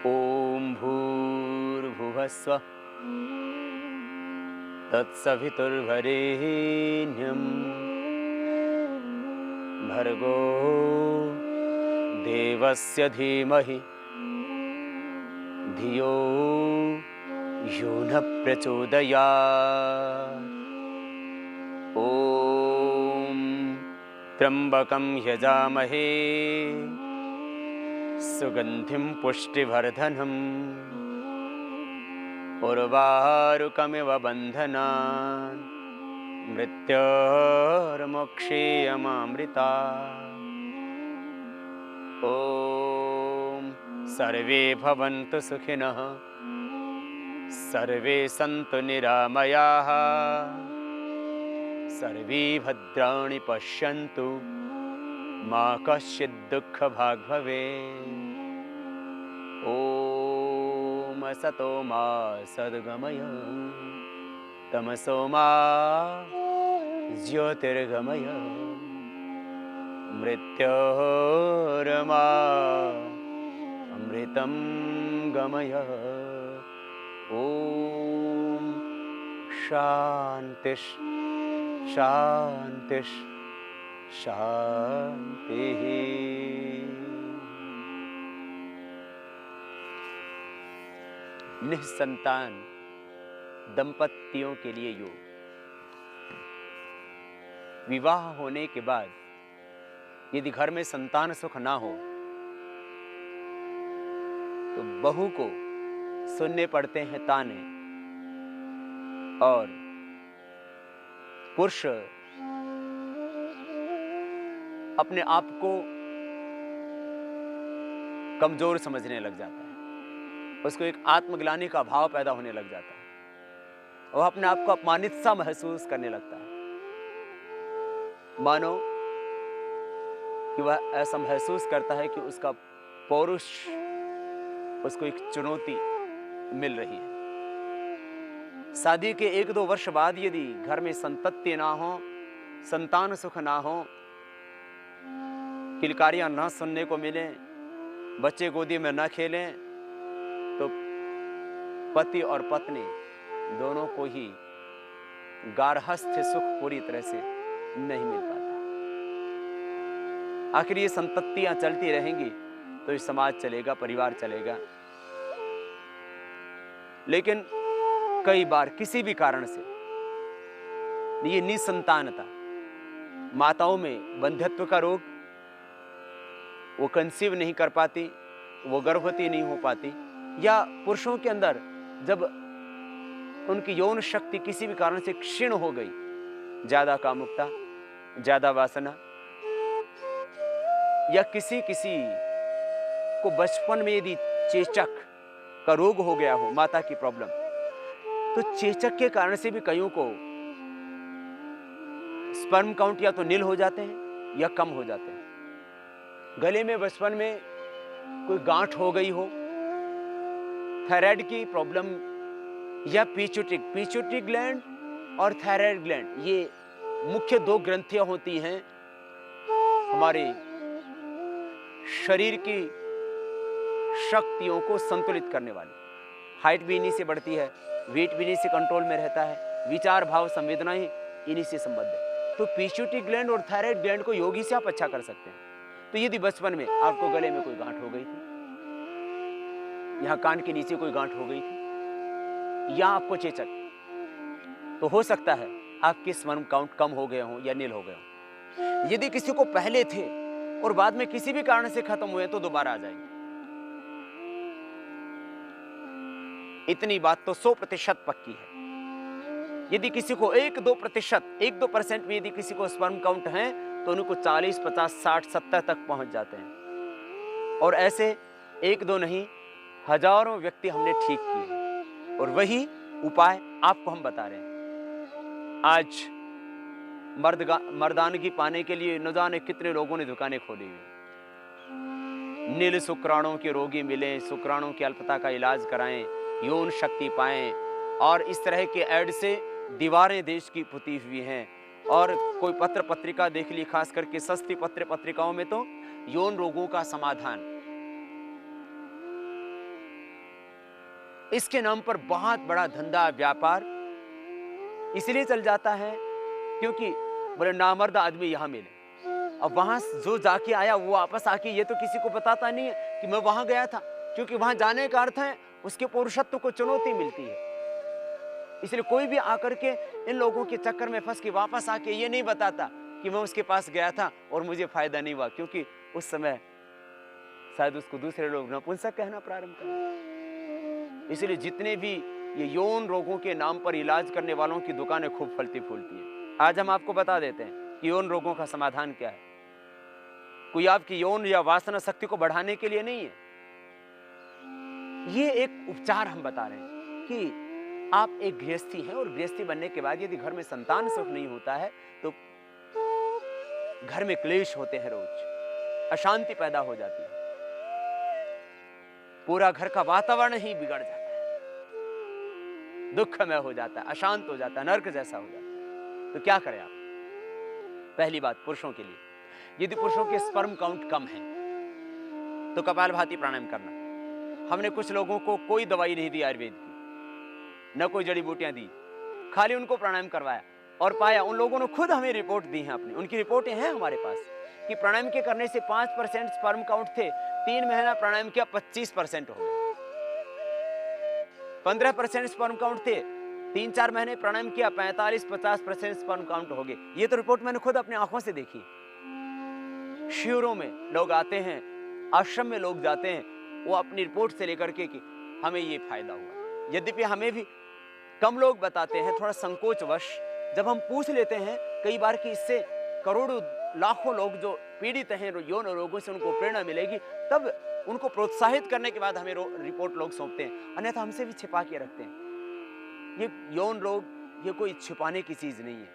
ओम भूर्भुवः स्वः तत्सवितुर्वरेण्यं भर्गो देवस्य धीमहि धियो यो न प्रचोदयात्। ओम त्र्यंबकं यजामहे सुगंधिं पुष्टिवर्धनम् उर्वारुकमिव बन्धनान् मृत्योर्मुक्षीयमामृतात्। ॐ सर्वे भवन्तु सुखिनः सर्वे सन्तु निरामयाः सर्वे भद्राणि पश्यन्तु मा कश्चित् दुःखभाग् भवेत्। ॐ असतो मा सद्गमय तमसो मा ज्योतिर्गमय मृत्योर्मा अमृतं गमय। ॐ शान्ति शान्ति शांति। निसंतान दंपतियों के लिए योग। विवाह होने के बाद यदि घर में संतान सुख ना हो तो बहू को सुनने पड़ते हैं ताने और पुरुष अपने आप को कमजोर समझने लग जाता है। उसको एक आत्मग्लानि का भाव पैदा होने लग जाता है। वह अपने आप को अपमानित सा महसूस करने लगता है, मानो कि वह ऐसा महसूस करता है कि उसका पौरुष उसको एक चुनौती मिल रही है। शादी के 1-2 वर्ष बाद यदि घर में संतति ना हो, संतान सुख ना हो, किलकारियां ना सुनने को मिले, बच्चे गोदी में ना खेलें, तो पति और पत्नी दोनों को ही गार्हस्थ्य सुख पूरी तरह से नहीं मिल पाता। आखिर ये संततियां चलती रहेंगी तो ये समाज चलेगा, परिवार चलेगा। लेकिन कई बार किसी भी कारण से ये निसंतानता, माताओं में बंध्यत्व का रोग, वो कंसीव नहीं कर पाती, वो गर्भवती नहीं हो पाती, या पुरुषों के अंदर जब उनकी यौन शक्ति किसी भी कारण से क्षीण हो गई, ज्यादा कामुकता, ज्यादा वासना, या किसी को बचपन में यदि चेचक का रोग हो गया हो, माता की प्रॉब्लम, तो चेचक के कारण से भी कईयों को स्पर्म काउंट या तो नील हो जाते हैं या कम हो जाते हैं। गले में बचपन में कोई गांठ हो गई हो, थायराइड की प्रॉब्लम, या पिट्यूटरी ग्लैंड और थायराइड ग्लैंड, ये मुख्य 2 ग्रंथियां होती हैं हमारे शरीर की शक्तियों को संतुलित करने वाली। हाइट भी इन्हीं से बढ़ती है, वेट भी इन्हीं से कंट्रोल में रहता है, विचार भाव संवेदनाएं इन्हीं से संबद्ध है। तो पिट्यूटरी ग्लैंड और थायराइड ग्लैंड को योगी से आप अच्छा कर सकते हैं। तो यदि बचपन में आपको गले में कोई गांठ हो गई थी, यहां कान के नीचे कोई गांठ हो गई थी, या आपको चेचक, तो हो सकता है आपके स्पर्म काउंट कम हो गए हों या नील हो गए हों। यदि किसी को पहले थे और बाद में किसी भी कारण से खत्म हुए तो दोबारा आ जाएंगे। इतनी बात तो 100% पक्की है। यदि किसी को 1-2% में यदि किसी को स्पर्म काउंट है तो उनको 40, 50, 60, 70 तक पहुंच जाते हैं। और ऐसे 1-2 नहीं, हजारों व्यक्ति हमने ठीक किए, और वही उपाय आपको हम बता रहे हैं। आज मर्दानगी पाने के लिए न जाने कितने लोगों ने दुकानें खोली हुई। नील शुक्राणुओं के रोगी मिले, शुक्राणुओं की अल्पता का इलाज कराएं, यौन शक्ति पाएं, और इस तरह के ऐड से दीवारें देश की पुती हुई हैं। और कोई पत्र पत्रिका देख ली, खास करके सस्ती पत्र पत्रिकाओं में तो यौन रोगों का समाधान, इसके नाम पर बहुत बड़ा धंधा व्यापार इसलिए चल जाता है क्योंकि बोले नामर्द आदमी यहाँ मिले। अब वहां जो जाके आया वो वापस आके ये तो किसी को बताता नहीं है कि मैं वहां गया था, क्योंकि वहां जाने का अर्थ है उसके पौरुषत्व को चुनौती मिलती है। इसलिए कोई भी आकर के इन लोगों के चक्कर में फंस के वापस आके ये नहीं बताता कि मैं उसके पास गया था और मुझे फायदा नहीं हुआ, क्योंकि उस समय शायद उसको दूसरे लोग नपुंसक कहना प्रारंभ कर। इसलिए जितने भी ये यौन रोगों के नाम पर इलाज करने वालों की दुकानें खूब फलती फूलती हैं। आज हम आपको बता देते हैं कि यौन रोगों का समाधान क्या है। कोई आपकी यौन या वासना शक्ति को बढ़ाने के लिए नहीं है, ये एक उपचार हम बता रहे हैं कि आप एक गृहस्थी हैं और गृहस्थी बनने के बाद यदि घर में संतान सुख नहीं होता है तो घर में क्लेश होते हैं, रोज अशांति पैदा हो जाती है, पूरा घर का वातावरण ही बिगड़ जाता है, दुखमय हो जाता है, अशांत हो जाता है, नर्क जैसा हो जाता है। तो क्या करें आप? पहली बात पुरुषों के लिए, यदि पुरुषों के स्पर्म काउंट कम है तो कपालभाति प्राणायाम करना। हमने कुछ लोगों को कोई दवाई नहीं दी आयुर्वेद की, न कोई जड़ी बूटियां दी, खाली उनको प्राणायाम करवाया और पाया, उन लोगों ने खुद हमें रिपोर्ट दी है अपनी, उनकी रिपोर्टें हैं हमारे पास कि प्राणायाम के करने से 5% स्पर्म काउंट थे, 3 महीना प्राणायाम किया 25% हो गए। 15% स्पर्म काउंट थे, 3-4 महीने प्राणायाम किया 45-50% स्पर्म काउंट हो गए। ये तो रिपोर्ट मैंने खुद अपनी आंखों से देखी। शिविरों में लोग आते हैं, आश्रम में लोग जाते हैं, वो अपनी रिपोर्ट से लेकर के कि हमें ये फायदा हुआ। यद्यपि हमें भी कम लोग बताते हैं, थोड़ा संकोचवश जब हम पूछ लेते हैं कई बार कि इससे करोड़ों लाखों लोग जो पीड़ित हैं यौन रोगों से उनको प्रेरणा मिलेगी, तब उनको प्रोत्साहित करने के बाद हमें रिपोर्ट लोग सौंपते हैं, अन्यथा हमसे भी छिपा के रखते हैं। ये यौन रोग ये कोई छिपाने की चीज नहीं है,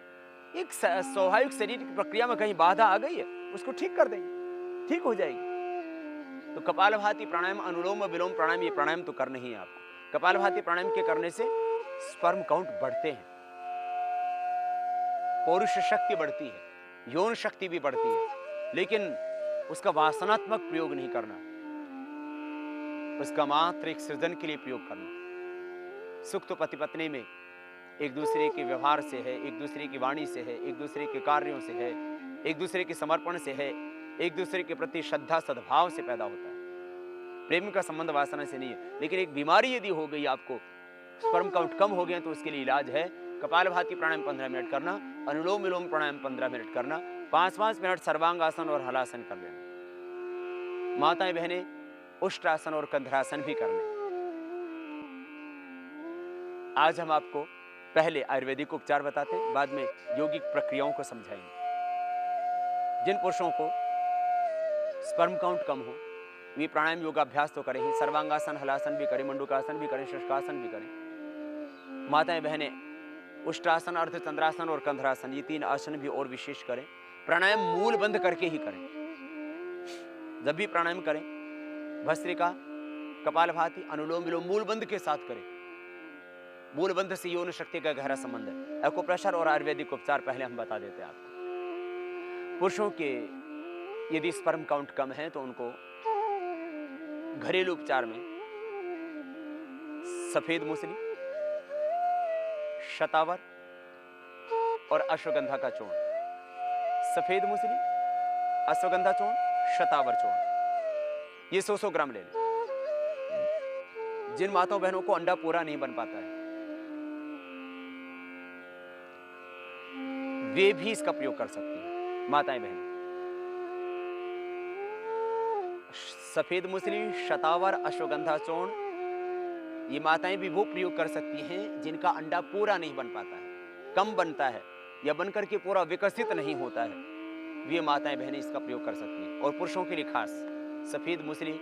एक स्वाभाविक शरीर की प्रक्रिया में कहीं बाधा आ गई है, उसको ठीक कर देंगे, ठीक हो जाएगी। तो कपालभाति प्राणायाम, अनुलोम विलोम प्राणायाम, ये प्राणायाम तो करना ही है आपको। कपालभाति प्राणायाम के करने से स्पर्म काउंट बढ़ते हैं, पौरुष शक्ति बढ़ती है, यौन शक्ति भी बढ़ती है, लेकिन उसका वासनात्मक प्रयोग नहीं करना, उसका मात्र एक सृजन के लिए प्रयोग करना। सुख तो पति पत्नी में एक दूसरे के व्यवहार से है, एक दूसरे की वाणी से है, एक दूसरे के कार्यों से है, एक दूसरे के समर्पण से है, एक दूसरे के प्रति श्रद्धा सद्भाव से पैदा होता है। प्रेम का संबंध वासना से नहीं है। लेकिन एक बीमारी यदि हो गई, आपको स्पर्म काउंट कम हो गया, तो उसके लिए इलाज है कपालभाति प्राणायाम 15 मिनट करना, अनुलोम विलोम प्राणायाम 15 मिनट करना, 5-5 मिनट सर्वांगासन और हलासन कर लेना। माताएं बहनें उष्ट्रासन और कंधरासन भी कर लें। आज हम आपको पहले आयुर्वेदिक उपचार बताते हैं, बाद में यौगिक प्रक्रियाओं को समझाएंगे। जिन पुरुषों को स्पर्म काउंट कम हो वे प्राणायाम योगाभ्यास तो करें ही, सर्वांगासन हलासन भी करें, मंडूकासन भी करें, शशकासन भी करें। माताएं बहनें उष्ट्रासन, अर्धचंद्रासन और कंधरासन, ये 3 आसन भी और विशेष करें। प्राणायाम मूल बंद करके ही करें। जब भी प्राणायाम करें भस्त्रिका, कपालभाति, अनुलोम विलोम मूल बंद के साथ करें। मूल बंद से यौन शक्ति का गहरा संबंध है। एक्यूप्रेशर और आयुर्वेदिक उपचार पहले हम बता देते हैं आपको। पुरुषों के यदि स्पर्म काउंट कम है तो उनको घरेलू उपचार में सफेद मूसली, शतावर और अश्वगंधा का चूर्ण, सफेद मूसली, अश्वगंधा चूर्ण, शतावर चूर्ण, ये 100-100 ग्राम ले लें। जिन माताओं बहनों को अंडा पूरा नहीं बन पाता है वे भी इसका प्रयोग कर सकती हैं। माताएं बहनें सफेद मूसली, शतावर, अश्वगंधा चूर्ण, ये माताएं भी वो प्रयोग कर सकती हैं जिनका अंडा पूरा नहीं बन पाता है, कम बनता है या बनकर के पूरा विकसित नहीं होता है, वे माताएं बहनें इसका प्रयोग कर सकती हैं। और पुरुषों के लिए खास सफेद मूसली,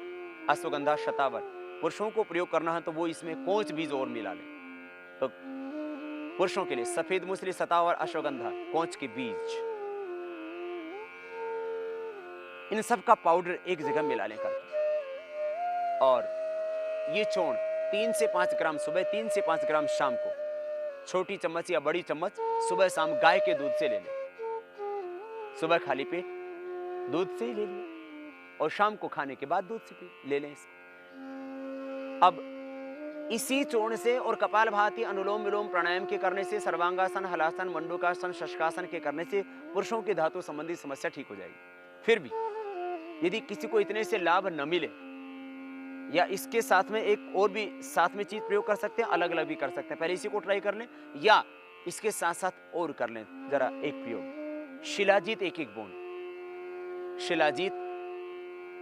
अश्वगंधा, शतावर, पुरुषों को प्रयोग करना है तो वो इसमें कोंच बीज और मिला लें। तो पुरुषों के लिए सफेद मूसली, शतावर, अश्वगंधा, कोंच के बीज, इन सब का पाउडर एक जगह मिला लें करके, और ये चूर्ण 3 से 5 ग्राम सुबह, 3 से 5 ग्राम शाम को, छोटी चम्मच या बड़ी चम्मच सुबह शाम गाय के दूध से ले लें। सुबह खाली पेट दूध से ही ले लें और शाम को खाने के बाद दूध से ले लें इसको। अब इसी चूर्ण से और कपालभाति, अनुलोम विलोम प्राणायाम के करने से, सर्वांगासन, हलासन, मंडूकासन, शशकासन के करने से पुरुषों की धातु संबंधी समस्या ठीक हो जाएगी। फिर भी यदि किसी को इतने से लाभ न मिले, या इसके साथ में एक और भी साथ में चीज प्रयोग कर सकते हैं, अलग अलग भी कर सकते हैं। पहले इसी को ट्राई कर लें या इसके साथ साथ और कर लें जरा एक प्रयोग। शिलाजीत एक एक बूंद। शिलाजीत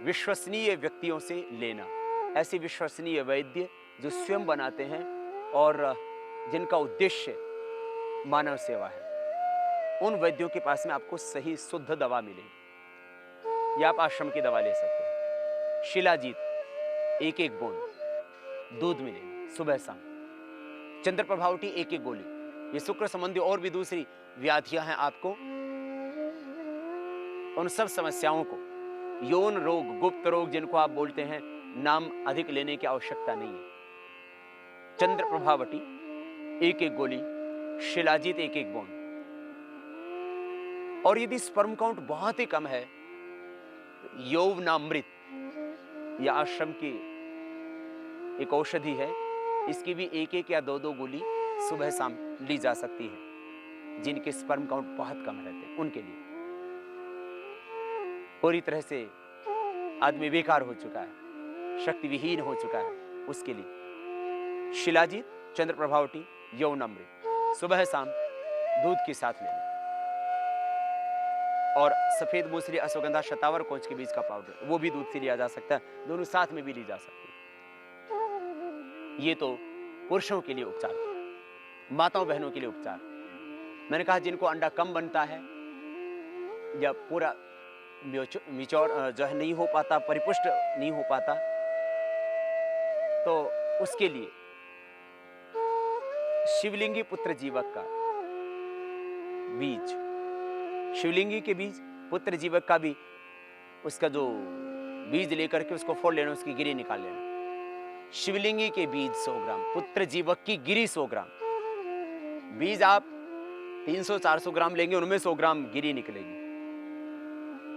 विश्वसनीय व्यक्तियों से लेना, ऐसे विश्वसनीय वैद्य जो स्वयं बनाते हैं और जिनका उद्देश्य मानव सेवा है, उन वैद्यों के पास में आपको सही शुद्ध दवा मिलेगी, या आप आश्रम की दवा ले सकते हैं। शिलाजीत एक एक बूंद दूध मिलेगा सुबह शाम। चंद्र प्रभावटी एक एक गोली। ये शुक्र संबंधी और भी दूसरी व्याधियां हैं, आपको उन सब समस्याओं को, यौन रोग, गुप्त रोग जिनको आप बोलते हैं, नाम अधिक लेने की आवश्यकता नहीं है। चंद्र प्रभावटी एक एक गोली, शिलाजीत एक एक बूंद। और यदि स्पर्म काउंट बहुत ही कम है, यौवनामृत या आश्रम की एक औषधि है, इसकी भी एक एक या दो दो गोली सुबह शाम ली जा सकती है। जिनके स्पर्म काउंट बहुत कम रहते हैं उनके लिए। पूरी तरह से आदमी बेकार हो चुका है, शक्ति विहीन हो चुका है, उसके लिए शिलाजीत, चंद्र प्रभावटी, यौनामृत सुबह शाम दूध के साथ लेना। और सफेद मूसली, अश्वगंधा, शतावर, कोंच के बीज का पाउडर, वो भी दूध से लिया जा सकता है, दोनों साथ में भी ली जा सकती है। ये तो पुरुषों के लिए उपचार। माताओं बहनों के लिए उपचार, मैंने कहा जिनको अंडा कम बनता है या पूरा मिचौर जो है नहीं हो पाता, परिपुष्ट नहीं हो पाता, तो उसके लिए शिवलिंगी पुत्र जीवक का बीज, शिवलिंगी के बीज, पुत्र जीवक का भी, उसका जो बीज लेकर के उसको फोड़ लेना, उसकी गिरी निकाल लेना। शिवलिंगी के बीज 100 ग्राम, पुत्र जीवक की गिरी 100 ग्राम। बीज आप 300-400 ग्राम लेंगे, उनमें 100 ग्राम गिरी निकलेगी।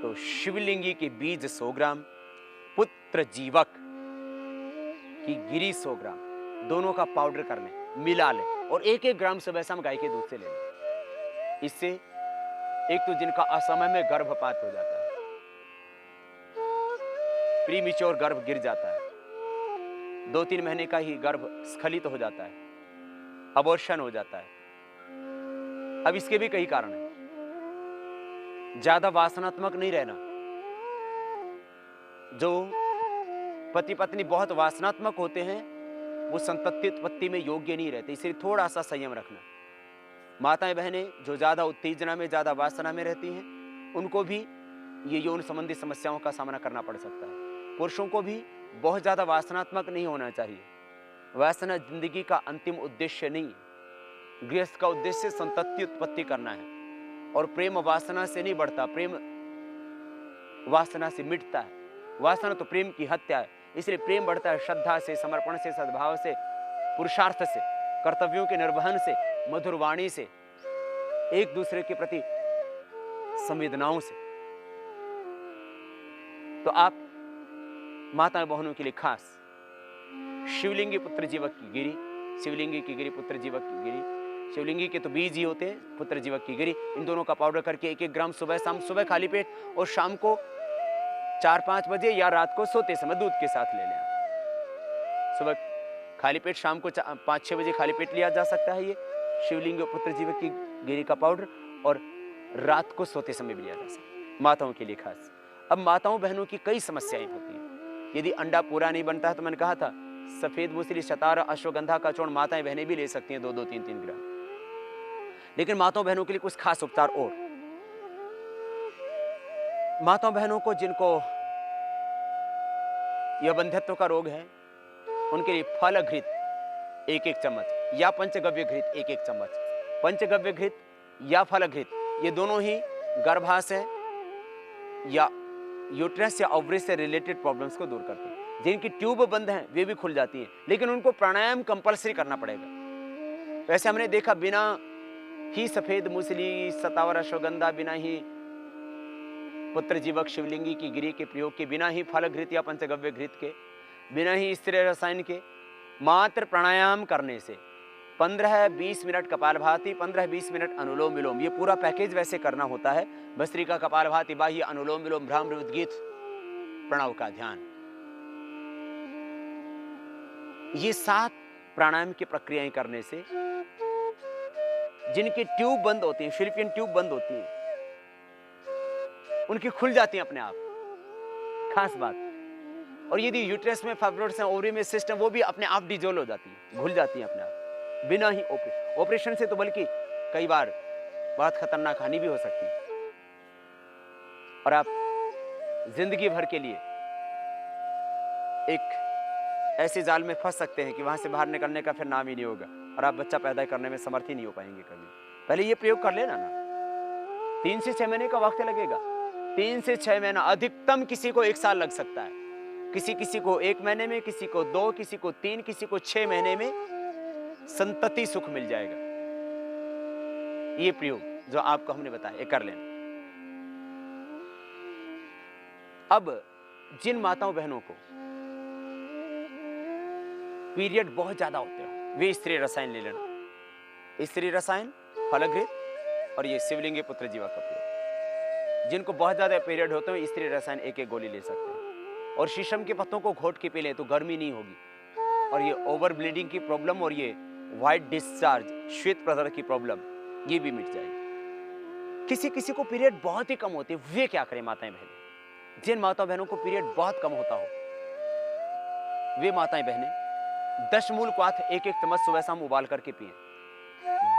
तो शिवलिंगी के बीज 100 ग्राम, पुत्र जीवक की गिरी 100 ग्राम, दोनों का पाउडर कर लें, मिला लें और एक एक ग्राम सुबह शाम गाय के दूध से ले लें। इससे एक तो जिनका असमय में गर्भपात हो जाता है, प्रीमिच्योर गर्भ गिर जाता है, 2-3 महीने का ही गर्भ स्खलित हो जाता है, अबॉर्शन हो जाता है। अब इसके भी कई कारण हैं। ज्यादा वासनात्मक नहीं रहना, जो पति पत्नी बहुत वासनात्मक होते हैं वो संतति उत्पत्ति में योग्य नहीं रहते, इसलिए थोड़ा सा संयम रखना। माताएं बहनें जो ज्यादा उत्तेजना में, ज्यादा वासना में रहती हैं, उनको भी ये यौन संबंधी समस्याओं का सामना करना पड़ सकता है। पुरुषों को भी बहुत ज्यादा वासनात्मक नहीं होना चाहिए। वासना जिंदगी का अंतिम उद्देश्य नहीं है। गृहस्थ का उद्देश्य संतति उत्पत्ति करना है, और प्रेम वासना से नहीं बढ़ता, प्रेम वासना से मिटता है। वासना तो प्रेम की हत्या है, इसलिए प्रेम बढ़ता है श्रद्धा से, समर्पण से, सद्भाव से, पुरुषार्थ से, कर्तव्यों के निर्वहन से, मधुर वाणी से, एक दूसरे के प्रति संवेदनाओं से। तो आप माता बहनों के लिए खास शिवलिंगी पुत्र जीवक की गिरी, शिवलिंगी की गिरी, पुत्र जीवक की गिरी, शिवलिंगी के तो बीज ही होते हैं, पुत्र जीवक की गिरी, इन दोनों का पाउडर करके 1-1 ग्राम सुबह शाम, सुबह खाली पेट और शाम को 4-5 बजे या रात को सोते समय दूध के साथ ले लें। सुबह खाली पेट, शाम को 5-6 बजे खाली पेट लिया जा सकता है ये शिवलिंग और पुत्र जीवक की गिरी का पाउडर, और रात को सोते समय भी लिया जा सकता है, माताओं के लिए खास। अब माताओं बहनों की कई समस्याएं होती हैं। यदि अंडा पूरा नहीं बनता है तो मैंने कहा था सफेद मूसली, शतार, अश्वगंधा का चूर्ण माताएं बहनें भी ले सकती हैं 2-2, 3-3 ग्राम। लेकिन माताओं बहनों के लिए कुछ खास उपचार और। माताओं बहनों को जिनको यह बंध्यत्व का रोग है, उनके लिए फल घृत 1-1 चम्मच या पंचगव्य घृत 1-1 चम्मच। पंचगव्य घृत या फल घृत, ये दोनों ही गर्भाशय या यूट्रस या ओवरी से रिलेटेड प्रॉब्लम्स को दूर करती है। जिनकी ट्यूब बंद हैं वे भी खुल जाती हैं, लेकिन उनको प्राणायाम कंपलसरी करना पड़ेगा। वैसे हमने देखा बिना ही सफेद मूसली, शतावर, अश्वगंधा, बिना ही पुत्र जीवक शिवलिंगी की गिरी के प्रयोग के, बिना ही फल घृत या पंचगव्य घृत के, बिना ही स्त्री रसायन के मात्र प्राणायाम करने से 15-20 मिनट कपालभाति, 15-20 मिनट अनुलोम विलोम, ये पूरा पैकेज वैसे करना होता है। भस्त्रिका, कपालभाति, बाह्य, अनुलोम विलोम, भ्रामरी, उद्गीत, प्रणव का ध्यान, ये 7 प्राणायाम की प्रक्रियाएं करने से जिनकी ट्यूब बंद होती है, फिलिपियन ट्यूब बंद होती है, उनकी खुल जाती है अपने आप, खास बात। और यदि यूट्रस में फाइब्रोइड्स हैं, ओवरी में सिस्ट है, वो भी अपने आप डिजोल्व हो जाती है, घुल जाती है अपने आप, बिना ही ऑपरेशन से। तो बल्कि कई बार बहुत खतरनाक हानि भी हो सकती है, और आप जिंदगी भर के लिए एक ऐसे जाल में फंस सकते हैं कि वहां से बाहर निकलने का फिर नाम ही नहीं होगा, और आप बच्चा पैदा करने में समर्थ ही नहीं हो पाएंगे कभी। पहले ये प्रयोग कर लेना ना, 3 से 6 महीने का वक्त लगेगा। 3 से 6 महीना, अधिकतम किसी को 1 साल लग सकता है, किसी को 1 महीने में, किसी को 2, किसी को 3, किसी को 6 महीने में संतति सुख मिल जाएगा। ये प्रयोग जो आपको हमने बताया, ये कर लेना। अब जिन माताओं बहनों को पीरियड बहुत ज्यादा होते हैं, वे स्त्री रसायन ले लेना। स्त्री रसायन, फलघृत और ये शिवलिंगी पुत्र जीवा का प्रयोग। जिनको बहुत ज्यादा पीरियड होते हैं, स्त्री रसायन 1-1 गोली ले सकते हैं। और शीशम के पत्तों को घोट के पी लें तो गर्मी नहीं होगी, और ये ओवर ब्लीडिंग की प्रॉब्लम और ये व्हाइट डिस्चार्ज, श्वेत प्रदर की प्रॉब्लम, ये भी मिट जाएगी। किसी को पीरियड बहुत ही कम होते, वे क्या करें माताएं बहनें? जिन माता बहनों को पीरियड बहुत कम होता हो, वे माताएं बहनें दशमूल क्वाथ 1-1 चम्मच सुबह शाम उबाल करके पिए।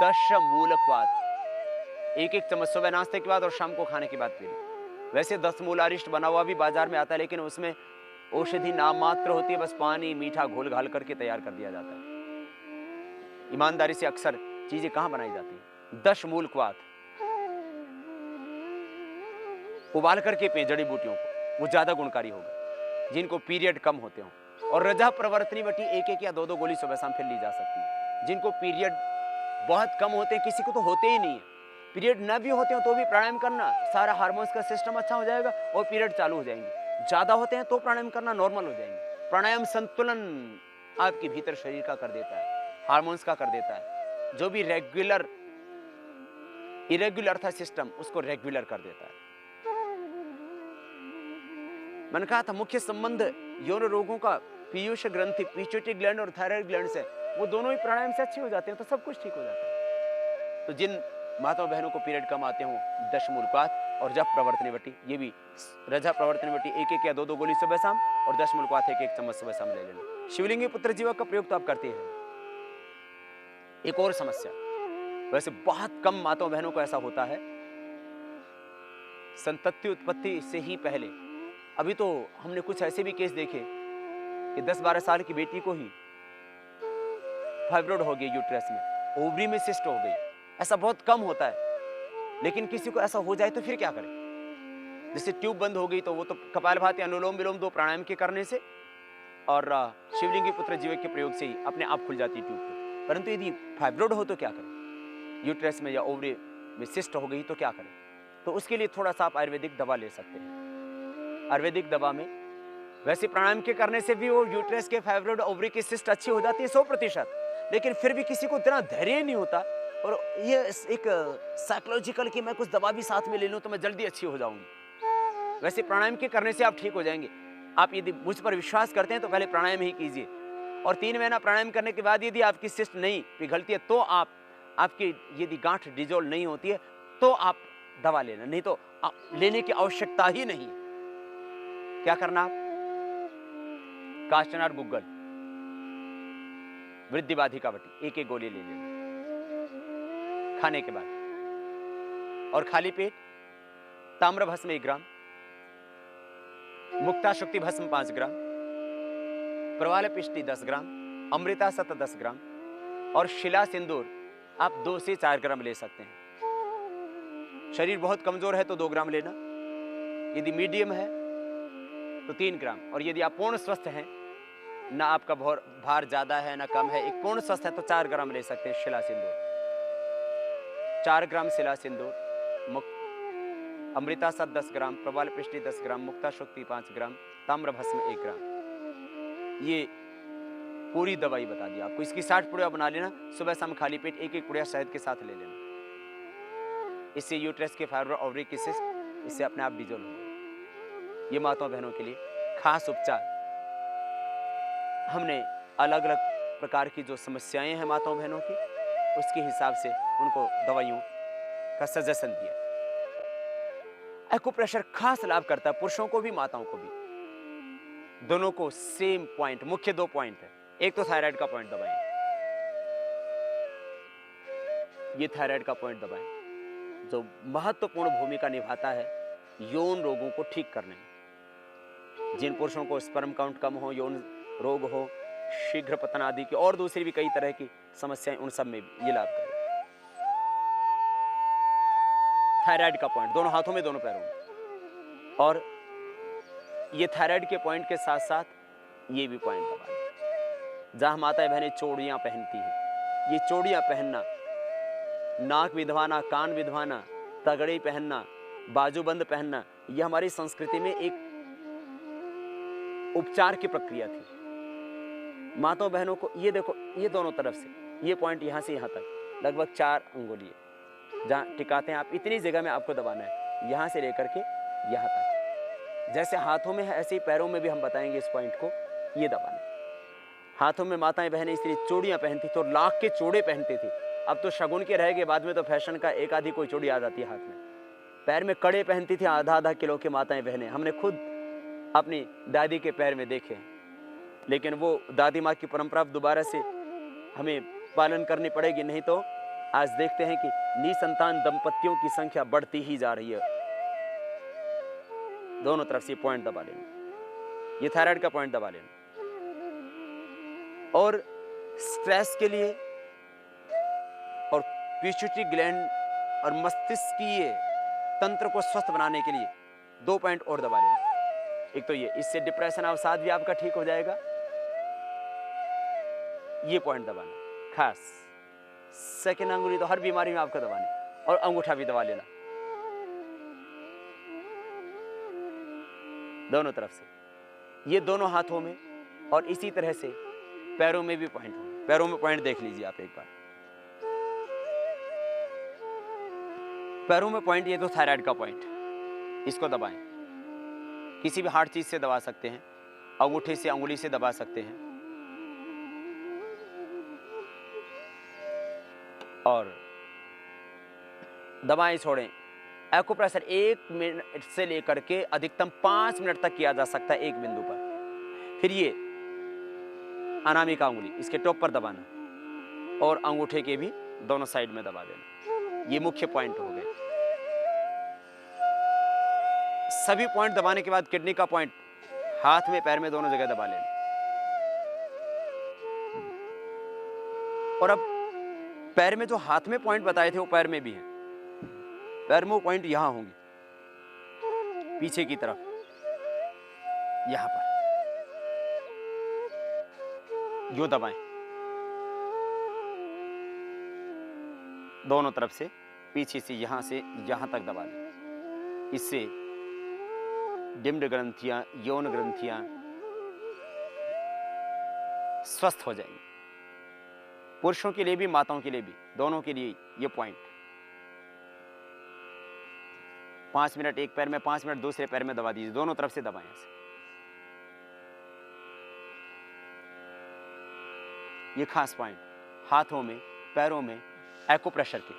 दशमूल क्वाथ 1-1 चम्मच सुबह नाश्ते के बाद और शाम को खाने के बाद पी लें। वैसे 10 मूलारिष्ट बना हुआ भी बाजार में आता है, लेकिन उसमें औषधि नाम मात्र होती है, बस पानी मीठा घोल घाल करके तैयार कर दिया जाता है। ईमानदारी से अक्सर चीजें कहां बनाई जाती है? दशमूल क्वाथ उबाल करके पिए जड़ी बूटियों को, वो ज्यादा गुणकारी होगा। जिनको पीरियड कम होते हो, और रजा प्रवर्तनी बटी 1-1 या 2-2 गोली सुबह शाम फिर ली जा सकती है। जिनको पीरियड बहुत कम होते हैं, किसी को तो होते ही नहीं है, पीरियड न भी होते हो तो भी प्राणायाम करना, सारा हार्मोन्स का सिस्टम अच्छा हो जाएगा और पीरियड चालू हो जाएंगे। ज्यादा होते हैं तो प्राणायाम करना, नॉर्मल हो जाएंगे। प्राणायाम संतुलन आपके भीतर शरीर का कर देता है, हार्मोन्स का कर देता है। जो भी रेगुलर इरेगुलर था सिस्टम, उसको रेगुलर कर देता है। मैंने कहा था मुख्य संबंध यौन रोगों का पीयूष ग्रंथि, पिट्यूटरी ग्लैंड और थायराइड ग्लैंड से, वो दोनों ही प्राणायाम से अच्छे हो जाते हैं, तो सब कुछ ठीक हो जाता है। तो जिन माताओं बहनों को पीरियड कम आते हो, दशमूल क्वाथ और जप प्रवर्तनी बटी, ये भी रजा प्रवर्तनी बटी 1-1 या 2-2 गोली सुबह शाम, और दशमूल क्वाथ 1-1 चम्मच सुबह शाम ले लेना। शिवलिंगी पुत्र जीवा का प्रयोग तो आप करते हैं। एक और समस्या, वैसे बहुत कम माताओं बहनों को ऐसा होता है, संतति उत्पत्ति से ही पहले, अभी तो हमने कुछ ऐसे भी केस देखे कि 10-12 साल की बेटी को ही फाइब्रोइड हो गई यूट्रस में, ओवरी में सिस्ट हो गई। ऐसा बहुत कम होता है, लेकिन किसी को ऐसा हो जाए तो फिर क्या करें? जैसे ट्यूब बंद हो गई तो वो तो कपालभाति, अनुलोम विलोम 2 प्राणायाम के करने से और शिवलिंगी पुत्र जीवा के प्रयोग से ही अपने आप खुल जाती ट्यूब तो। परंतु यदि फाइब्रोइड हो तो क्या करें? यूट्रस में या ओवरी में सिस्ट हो गई तो क्या करें? तो उसके लिए थोड़ा सा आप आयुर्वेदिक दवा ले सकते हैं। आयुर्वेदिक दवा में वैसे प्राणायाम के करने से भी वो यूट्रस के फाइब्रोइड, ओवरी की सिस्ट अच्छी हो जाती है 100%, लेकिन फिर भी किसी को इतना धैर्य नहीं होता, और ये एक साइकोलॉजिकल कि मैं कुछ दवा भी साथ में ले लूं तो मैं जल्दी अच्छी हो जाऊंगी। वैसे प्राणायाम के करने से आप ठीक हो जाएंगे। आप यदि मुझ पर विश्वास करते हैं तो पहले प्राणायाम ही कीजिए, और 3 महीना प्राणायाम करने के बाद यदि आपकी सिस्ट नहीं पिघलती है तो आपकी यदि गांठ डिजोल्व नहीं होती है तो आप दवा लेना, नहीं तो लेने की आवश्यकता ही नहीं। क्या करना? आप काष्ठनार गुग्गल, वृद्धि बाधिका बटी 1-1 गोली ले लेना खाने के बाद, और खाली पेट ताम्र भस्म 1 ग्राम, मुक्ता शुक्ति भस्म 5 ग्राम, प्रवाल पिष्टि 10 ग्राम, अमृता सत 10 ग्राम, और शिला सिंदूर आप 2 से 4 ग्राम ले सकते हैं। शरीर बहुत कमजोर है तो 2 ग्राम लेना, यदि मीडियम है तो 3 ग्राम, और यदि आप पूर्ण स्वस्थ हैं, ना आपका भार ज्यादा है ना कम है, एक पूर्ण स्वस्थ है तो 4 ग्राम ले सकते हैं शिला सिंदूर। 4 ग्राम शिला सिंदूर, अमृता सत 10 ग्राम, प्रवाल पिष्टि 10 ग्राम, मुक्ता शुक्ति 5 ग्राम, ताम्र भस्म 1 ग्राम, ये पूरी दवाई बता दी आपको। इसकी 60 पुड़िया बना लेना, सुबह शाम खाली पेट एक एक पुड़िया शहद के साथ ले लेना। इससे यूट्रस के फाइब्रो, ओवरी की सिस्ट, इससे अपने आप डिजोल्व हो जाएगा। ये माताओं बहनों के लिए खास उपचार। हमने अलग अलग प्रकार की जो समस्याएं हैं माताओं बहनों की, उसके हिसाब से उनको दवाइयों का सजेशन दिया। एक्यूप्रेशर खास लाभ करता है पुरुषों को भी माताओं को भी, दोनों को सेम पॉइंट, मुख्य 2 पॉइंट है। एक तो थायराइड का पॉइंट दबाएं, ये थायराइड का पॉइंट दबाएं जो महत्वपूर्ण भूमिका निभाता है यौन रोगों को ठीक करने में। जिन पुरुषों को स्पर्म काउंट कम हो, यौन रोग हो, शीघ्र पतन आदि की और दूसरी भी कई तरह की समस्याएं, उन सब में भी ये लाभकारी है। थायराइड का पॉइंट दोनों हाथों में, दोनों पैरों में। और ये थायराइड के पॉइंट के साथ साथ ये भी पॉइंट दबाना, जहां माताएं बहनें चूड़ियां पहनती हैं, ये चूड़ियां पहनना, नाक विधवाना, कान विधवाना, तगड़ी पहनना, बाजूबंद पहनना, ये हमारी संस्कृति में एक उपचार की प्रक्रिया थी। माताओं बहनों को ये देखो, ये दोनों तरफ से ये पॉइंट यहां से यहां तक लगभग 4 अंगुली है, जहां टिकाते हैं आप, इतनी जगह में आपको दबाना है, यहां से लेकर के यहां तक। जैसे हाथों में है ऐसे ही पैरों में भी हम बताएंगे इस पॉइंट को, ये दबाना है। हाथों में माताएं बहनें इसलिए चूड़ियां पहनती तो लाख के चूड़े पहनते थे, अब तो शगुन के रह गए, बाद में तो फैशन का एक आधी कोई चूड़ी आ जाती है हाथ में। पैर में कड़े पहनती थी आधा आधा किलो के माताएं बहनें, हमने खुद अपनी दादी के पैर में देखे। लेकिन वो दादी माँ की परंपरा दोबारा से हमें पालन करनी पड़ेगी, नहीं तो आज देखते हैं कि निसंतान दंपतियों की संख्या बढ़ती ही जा रही है। दोनों तरफ से पॉइंट दबा लेना, ये थायराइड का पॉइंट दबा लेना। और स्ट्रेस के लिए और पिट्यूटरी ग्लैंड और मस्तिष्कीय तंत्र को स्वस्थ बनाने के लिए 2 पॉइंट और दबा लेना। एक तो ये, इससे डिप्रेशन अवसाद भी आपका ठीक हो जाएगा। ये पॉइंट दबाना खास। सेकंड अंगुली तो हर बीमारी में आपको दबानी, और अंगूठा भी दबा लेना दोनों तरफ से, ये दोनों हाथों में। और इसी तरह से पैरों में भी पॉइंट होंगे। पैरों में पॉइंट देख लीजिए आप एक बार, पैरों में पॉइंट, ये तो थायराइड का पॉइंट, इसको दबाएं। किसी भी हार्ड चीज से दबा सकते हैं, अंगूठे से, अंगुली से दबा सकते हैं। और दबाएं छोड़ें। एक्यूप्रेशर 1 मिनट से लेकर के अधिकतम 5 मिनट तक किया जा सकता है एक बिंदु पर। फिर ये अनामिका अंगुली, इसके टॉप पर दबाना और अंगूठे के भी दोनों साइड में दबा देना। ये मुख्य पॉइंट हो गए। सभी पॉइंट दबाने के बाद किडनी का पॉइंट हाथ में, पैर में, दोनों जगह दबा लेना। और अब पैर में जो हाथ में पॉइंट बताए थे वो पैर में भी है। पैर में वो पॉइंट यहां होंगे, पीछे की तरफ, यहां पर यो दबाएं दोनों तरफ से, पीछे से यहां तक दबा दें। इससे डिम्ड ग्रंथियां, यौन ग्रंथियां स्वस्थ हो जाएंगी। पुरुषों के लिए भी, माताओं के लिए भी, दोनों के लिए ये पॉइंट। 5 मिनट एक पैर में, 5 मिनट दूसरे पैर में दबा दीजिए, दोनों तरफ से दबाएं ऐसे। ये खास पॉइंट हाथों में, पैरों में एक्यूप्रेशर के।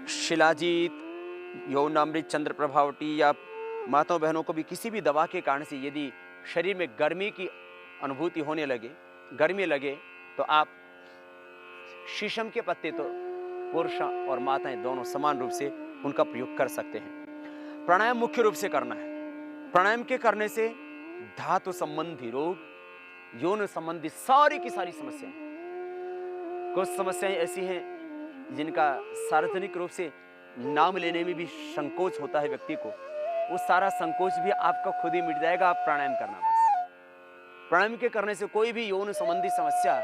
शिलाजीत, यौनामृत, चंद्र प्रभावटी या माताओं बहनों को भी किसी भी दवा के कारण से यदि शरीर में गर्मी की अनुभूति होने लगे, गर्मी लगे, तो आप शीशम के पत्ते तो पुरुष और माताएं दोनों समान रूप से उनका प्रयोग कर सकते हैं। प्राणायाम मुख्य रूप से करना है। प्राणायाम के करने से धातु संबंधी रोग, यौन संबंधी सारी की सारी समस्याएं, कुछ समस्याएं ऐसी हैं जिनका सार्वजनिक रूप से नाम लेने में भी संकोच होता है व्यक्ति को, वो सारा संकोच भी आपका खुद ही मिट जाएगा। आप प्राणायाम करना बस। प्राणायाम के करने से कोई भी यौन संबंधी समस्या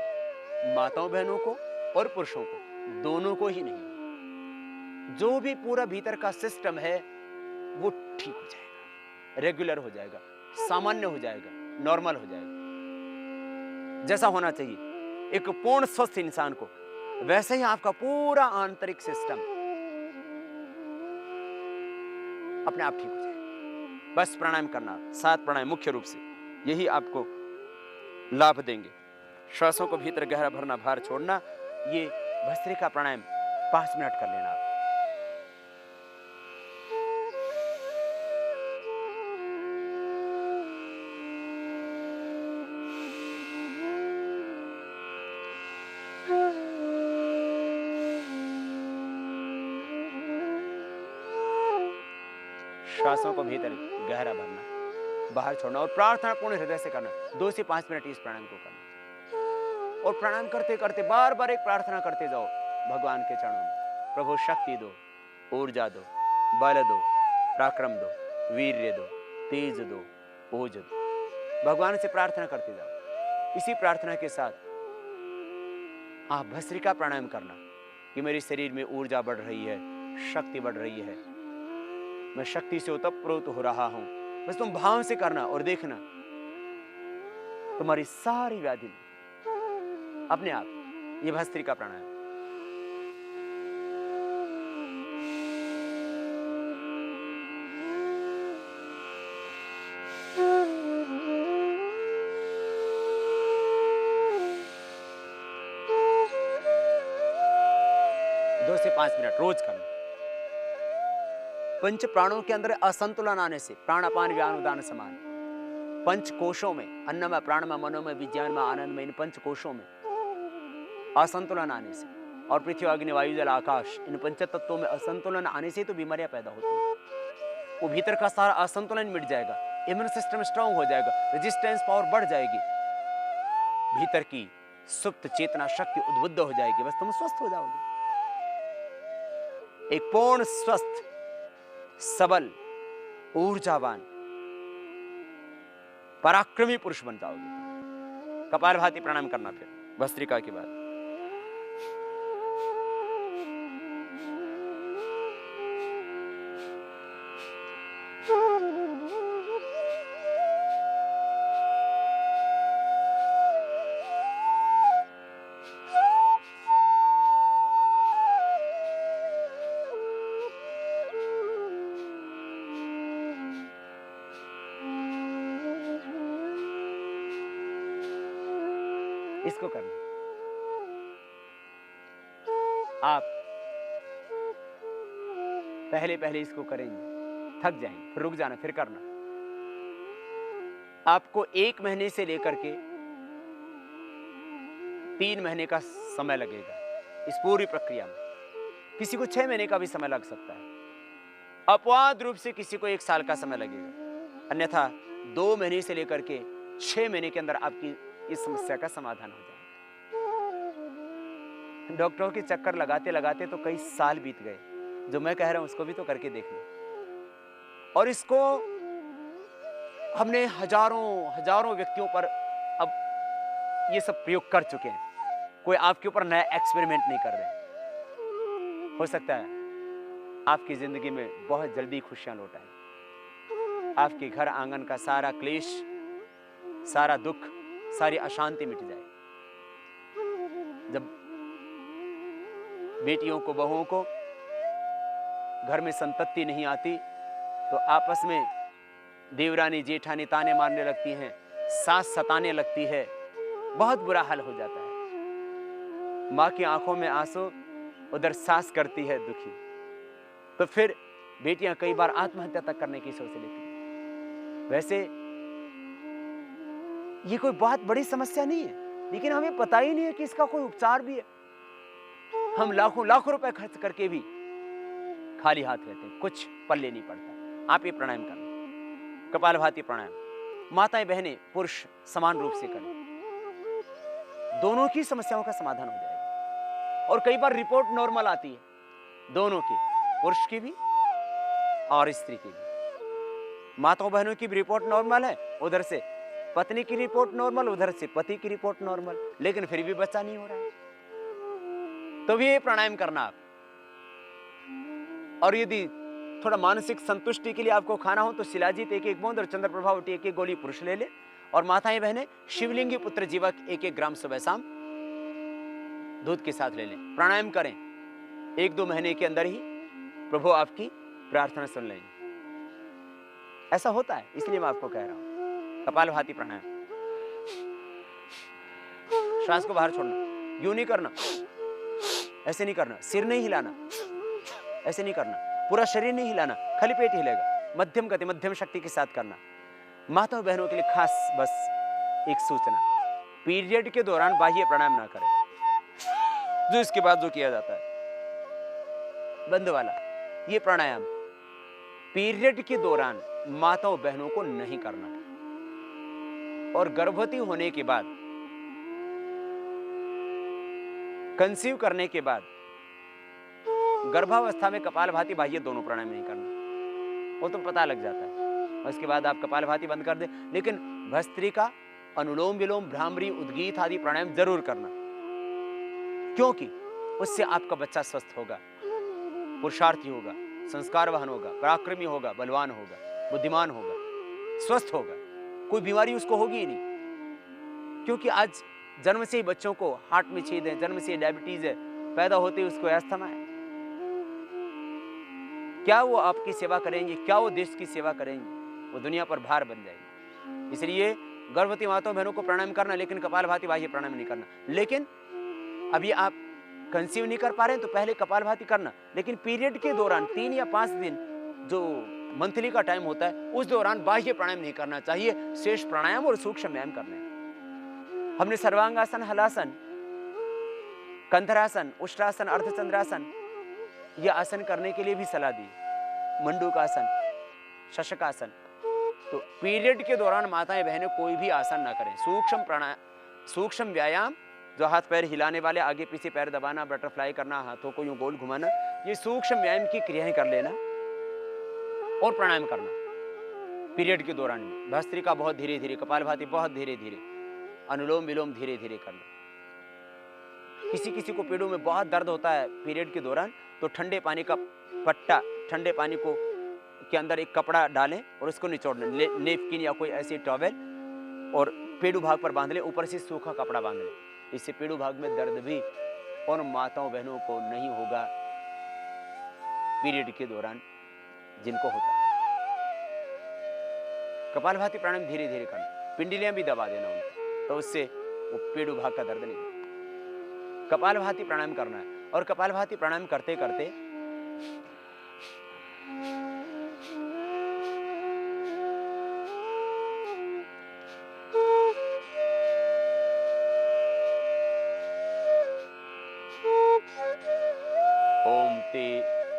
माताओं बहनों को और पुरुषों को, दोनों को ही नहीं, जो भी पूरा भीतर का सिस्टम है वो ठीक हो जाएगा। रेगुलर हो जाएगा, सामान्य हो जाएगा, नॉर्मल हो जाएगा, जैसा होना चाहिए एक पूर्ण स्वस्थ इंसान को। वैसे ही आपका पूरा आंतरिक सिस्टम अपने आप ठीक हो जाएगा। बस प्राणायाम करना, 7 प्राणायाम मुख्य रूप से यही आपको लाभ देंगे। श्वासों को भीतर गहरा भरना, बाहर छोड़ना, ये भस्त्रिका प्राणायाम 5 मिनट कर लेना आप। श्वासों को भीतर गहरा भरना, बाहर छोड़ना और प्रार्थना पूर्ण हृदय से करना। 2 से 5 मिनट इस प्राणायाम को करना और प्राणायाम करते करते बार बार एक प्रार्थना करते जाओ भगवान के चरणों में। प्रभु शक्ति दो, ऊर्जा दो, बल दो, पराक्रम दो, वीर्य दो, तेज दो, ओज दो। भगवान से प्रार्थना करते जाओ। इसी प्रार्थना के साथ आप भस्त्रिका प्राणायाम करना कि मेरे शरीर में ऊर्जा बढ़ रही है, शक्ति बढ़ रही है, मैं शक्ति से ओतप्रोत हो रहा हूं। बस तुम भाव से करना और देखना तुम्हारी सारी व्याधि अपने आप। ये भस्त्रिका प्राणायाम। दो से 5 मिनट रोज करना। पंच प्राणों के अंदर असंतुलन आने से, प्राणापान व्यान उदान समान, पंच कोशों में, अन्नमय, प्राणमय, मनोमय, विज्ञानमय, आनंदमय, इन पंच कोशों में असंतुलन आने से और पृथ्वी, अग्नि, वायु, जल, आकाश, इन पंच तत्वों में असंतुलन आने से तो बीमारियां पैदा होती हैं। वो भीतर का सारा असंतुलन मिट जाएगा, इम्यून सिस्टम स्ट्रांग हो जाएगा, रेजिस्टेंस पावर बढ़ जाएगी, भीतर की सुप्त चेतना शक्ति उद्बुद्ध हो जाएगी। बस तुम स्वस्थ हो जाओगे, एक पूर्ण स्वस्थ, सबल, ऊर्जावान, पराक्रमी पुरुष बन जाओगे। कपालभाति प्राणायाम करना फिर भस्त्रिका के बाद। इसको करना। आप पहले इसको करेंगे, थक जाएंगे, फिर रुक जाना, फिर करना। आपको 1 महीने से लेकर के 3 महीने का समय लगेगा इस पूरी प्रक्रिया में। किसी को 6 महीने का भी समय लग सकता है, अपवाद रूप से किसी को 1 साल का समय लगेगा। अन्यथा 2 महीने से लेकर के 6 महीने के अंदर आपकी इस समस्या का समाधान हो जाएगा। डॉक्टरों के चक्कर लगाते लगाते तो कई साल बीत गए। जो मैं कह रहा हूं उसको भी तो करके देख लो। और इसको हमने हजारों व्यक्तियों पर अब ये सब प्रयोग कर चुके हैं। कोई आपके ऊपर नया एक्सपेरिमेंट नहीं कर रहे। हो सकता है आपकी जिंदगी में बहुत जल्दी खुशियां लौट आए, आपके घर आंगन का सारा क्लेश, सारा दुख, सारी अशांति मिट जाए। जब बेटियों को, बहुओं को घर में संतति नहीं आती तो आपस में देवरानी जेठानी ताने मारने लगती हैं, सास सताने लगती है, बहुत बुरा हाल हो जाता है। माँ की आंखों में आंसू, उधर सास करती है दुखी, तो फिर बेटियां कई बार आत्महत्या तक करने की सोच लेती हैं। वैसे ये कोई बहुत बड़ी समस्या नहीं है, लेकिन हमें पता ही नहीं है कि इसका कोई उपचार भी है। हम लाखों रुपए खर्च करके भी खाली हाथ रहते हैं, कुछ पल्ले नहीं पड़ता। आप ये प्राणायाम करें, कपालभाति प्राणायाम। माताएं, बहनें, पुरुष समान रूप से करें, दोनों की समस्याओं का समाधान हो जाएगा। और कई बार रिपोर्ट नॉर्मल आती है, दोनों की, पुरुष की भी और स्त्री की भी। माताओं बहनों की भी रिपोर्ट नॉर्मल है, उधर से पत्नी की रिपोर्ट नॉर्मल, उधर से पति की रिपोर्ट नॉर्मल, लेकिन फिर भी बच्चा नहीं हो रहा है। तो भी ये प्राणायाम करना आप। और यदि थोड़ा मानसिक संतुष्टि के लिए आपको खाना हो तो शिलाजीत एक एक बूंद और चंद्र प्रभावटी एक एक गोली पुरुष ले ले, और माताएं बहनें शिवलिंगी पुत्र जीवक एक एक ग्राम सुबह शाम दूध के साथ ले लें। प्राणायाम करें, 1-2 महीने के अंदर ही प्रभु आपकी प्रार्थना सुन लेंगे। ऐसा होता है, इसलिए मैं आपको कह रहा हूं। कपालभाति प्राणायाम, श्वास को बाहर छोड़ना, यूं नहीं करना, ऐसे नहीं करना, सिर नहीं हिलाना, ऐसे नहीं करना, पूरा शरीर नहीं हिलाना, खाली पेट हिलेगा। मध्यम गति, मध्यम शक्ति के साथ करना। माताओं बहनों के लिए खास बस एक सूचना, पीरियड के दौरान बाह्य प्राणायाम ना करें, जो इसके बाद जो किया जाता है बंद वाला, ये प्राणायाम पीरियड के दौरान माताओं बहनों को नहीं करना। और गर्भवती होने के बाद, कंसीव करने के बाद, गर्भावस्था में कपालभाति बाह्य दोनों प्राणायाम नहीं करना, वो तो पता लग जाता है। उसके बाद आप कपालभाति बंद कर दें, लेकिन भस्त्रिका, अनुलोम विलोम, भ्रामरी, उद्गीत आदि प्राणायाम जरूर करना, क्योंकि उससे आपका बच्चा स्वस्थ होगा, पुरुषार्थी होगा, संस्कारवान होगा, पराक्रमी होगा, बलवान होगा, बुद्धिमान होगा, स्वस्थ होगा, कोई बीमारी उसको होगी ही नहीं। क्योंकि आज जन्म से ही बच्चों को हार्ट में छेद है, जन्म से डायबिटीज है, पैदा होते ही उसको अस्थमा है। क्या वो आपकी सेवा करेंगे? क्या वो देश की सेवा करेंगे? वो दुनिया पर भार बन जाएगी। इसलिए गर्भवती माताओं बहनों को प्राणायाम करना, लेकिन कपालभाति बाह्य प्राणायाम नहीं करना। लेकिन अभी आप कंसीव नहीं कर पा रहे हैं तो पहले कपालभाति करना, लेकिन पीरियड के दौरान 3 या 5 दिन जो मंथली का टाइम होता है, उस दौरान बाह्य प्राणायाम नहीं करना चाहिए, शेष प्राणायाम और सूक्ष्म व्यायाम करने हैं। हमने सर्वांगासन, हलासन, कंधरासन, उष्ट्रासन, अर्धचंद्रासन ये आसन करने के लिए भी सलाह दी, मंडूकासन, शशकासन। तो पीरियड के दौरान माताएं बहनें कोई भी आसन ना करें। सूक्ष्म प्राणायाम, सूक्ष्म व्यायाम, जो हाथ पैर हिलाने वाले, आगे पीछे पैर दबाना, बटरफ्लाई करना, हाथों को यूं गोल घुमाना, ये सूक्ष्म व्यायाम की क्रियाएं कर लेना और प्राणायाम करना पीरियड के दौरान में। भस्त्रिका बहुत धीरे धीरे, कपालभाति बहुत धीरे धीरे, अनुलोम विलोम धीरे धीरे करना। किसी किसी को पेड़ों में बहुत दर्द होता है पीरियड के दौरान, तो ठंडे पानी का पट्टा, ठंडे पानी को के अंदर एक कपड़ा डालें और उसको निचोड़ लें, नेपकिन या कोई ऐसी टॉवेल, और पेड़ू भाग पर बांध लें, ऊपर से सूखा कपड़ा बांध लें। इससे पेड़ू भाग में दर्द भी और माताओं बहनों को नहीं होगा पीरियड के दौरान जिनको होता है। कपालभाति प्राणायाम धीरे धीरे करना, पिंडलियां भी दबा देना उनको, तो उससे वो पेड़ू भाग का दर्द नहीं। कपालभाति प्राणायाम करना है, और कपालभाति प्राणायाम करते करते ओम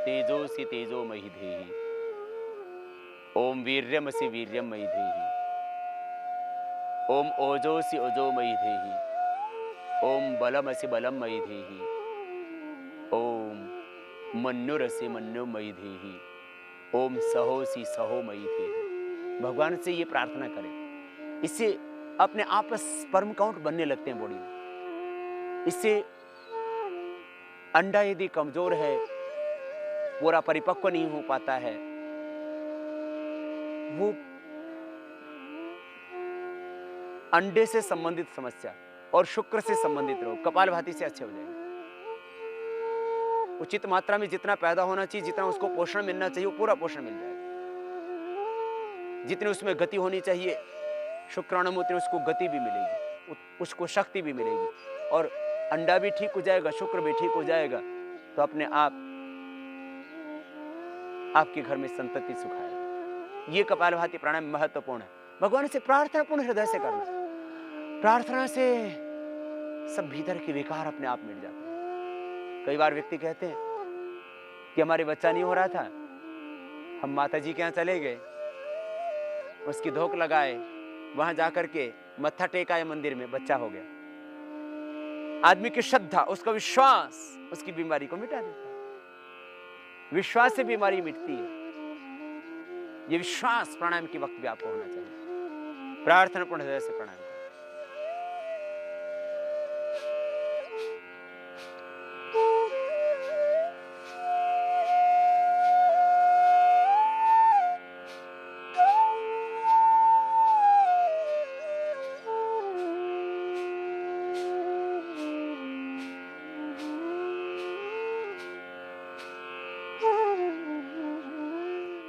तेजोसी तेजोमयि धेहि, ओम वीर्यमसि वीर्यमयि धेहि, ओम ओजोसी ओजोमयि धेहि, ओम बलमसि बलमयि धेहि, ओम मन्युरसि मन्युमयि धेहि, ओम सहोसी सहोमयि धेहि। भगवान से ये प्रार्थना करें, इससे अपने आप स्पर्म काउंट बनने लगते हैं बॉडी में। इससे अंडा यदि कमजोर है, पूरा परिपक्व नहीं हो पाता है, वो अंडे से संबंधित समस्या और शुक्र से संबंधित रोग कपालभाति से अच्छे हो जाएंगे। उचित मात्रा में जितना पैदा होना चाहिए, जितना उसको पोषण मिलना चाहिए, वो पूरा पोषण मिल जाएगा। जितनी उसमें गति होनी चाहिए शुक्राणु में, उतनी उसको गति भी मिलेगी, उसको शक्ति भी मिलेगी, और अंडा भी ठीक हो जाएगा, शुक्र भी ठीक हो जाएगा, तो अपने आप आपके घर में संतति सुख आएगा। ये कपालभाति प्राणायाम महत्वपूर्ण है। भगवान से प्रार्थना पूर्ण हृदय से करना। प्रार्थना से सब भीतर के विकार अपने आप मिट जाते हैं। कई बार व्यक्ति कहते हैं कि हमारे बच्चा नहीं हो रहा था, हम माता जी के यहाँ चले गए, उसकी धोख लगाए, वहां जाकर के मत्था टेका मंदिर में, बच्चा हो गया। आदमी की श्रद्धा, उसका विश्वास उसकी बीमारी को मिटा देता है। विश्वास से बीमारी मिटती है। ये विश्वास प्राणायाम के वक्त भी आपको होना चाहिए। प्रार्थना पूर्ण हृदय से प्राणायाम करें।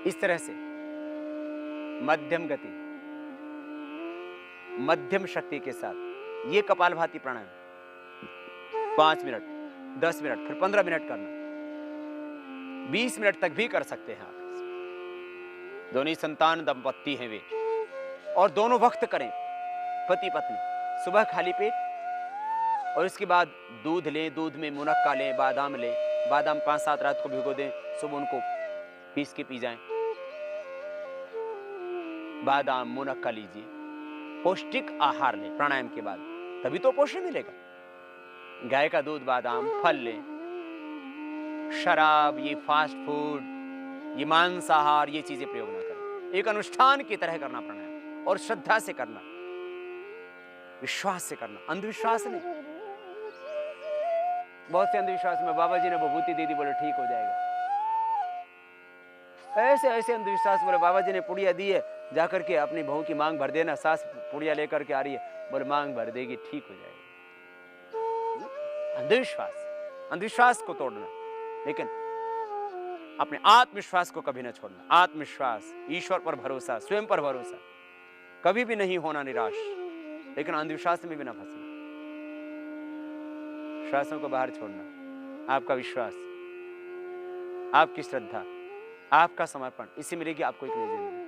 इस तरह से मध्यम गति, मध्यम शक्ति के साथ ये कपालभाति प्राणायाम 5 मिनट, 10 मिनट, फिर 15 मिनट करना, 20 मिनट तक भी कर सकते हैं आप। दोनों संतान दंपत्ति हैं वे, और दोनों वक्त करें, पति पत्नी। सुबह खाली पेट और उसके बाद दूध लें, दूध में मुनक्का लें, बादाम लें, बादाम 5-7 रात को भिगो दें, सुबह उनको पीस के पी जाएं। बादाम मुनक्का लीजिए, पौष्टिक आहार लें प्राणायाम के बाद, तभी तो पोषण मिलेगा। गाय का दूध, बादाम, फल लें। शराब, ये फास्ट फूड, ये मांसाहार, ये चीजें प्रयोग ना करें। एक अनुष्ठान की तरह करना प्राणायाम, और श्रद्धा से करना, विश्वास से करना, अंधविश्वास नहीं। बहुत से अंधविश्वास में बाबा जी ने विभूति दे दी, बोले ठीक हो जाएगा। ऐसे ऐसे अंधविश्वास, बोले बाबा जी ने पुड़िया दी है, जाकर के अपनी बहू की मांग भर देना। सास पुड़िया लेकर के आ रही है, बोले मांग भर देगी, ठीक हो जाएगा। अंधविश्वास, अंधविश्वास को तोड़ना, लेकिन अपने आत्मविश्वास को कभी न छोड़ना। आत्मविश्वास, ईश्वर पर भरोसा, स्वयं पर भरोसा, कभी भी नहीं होना निराश, लेकिन अंधविश्वास में भी ना फंसना। श्वासों को बाहर छोड़ना। आपका विश्वास, आपकी श्रद्धा, आपका समर्पण, इससे मिलेगी आपको एक नई जिंदगी।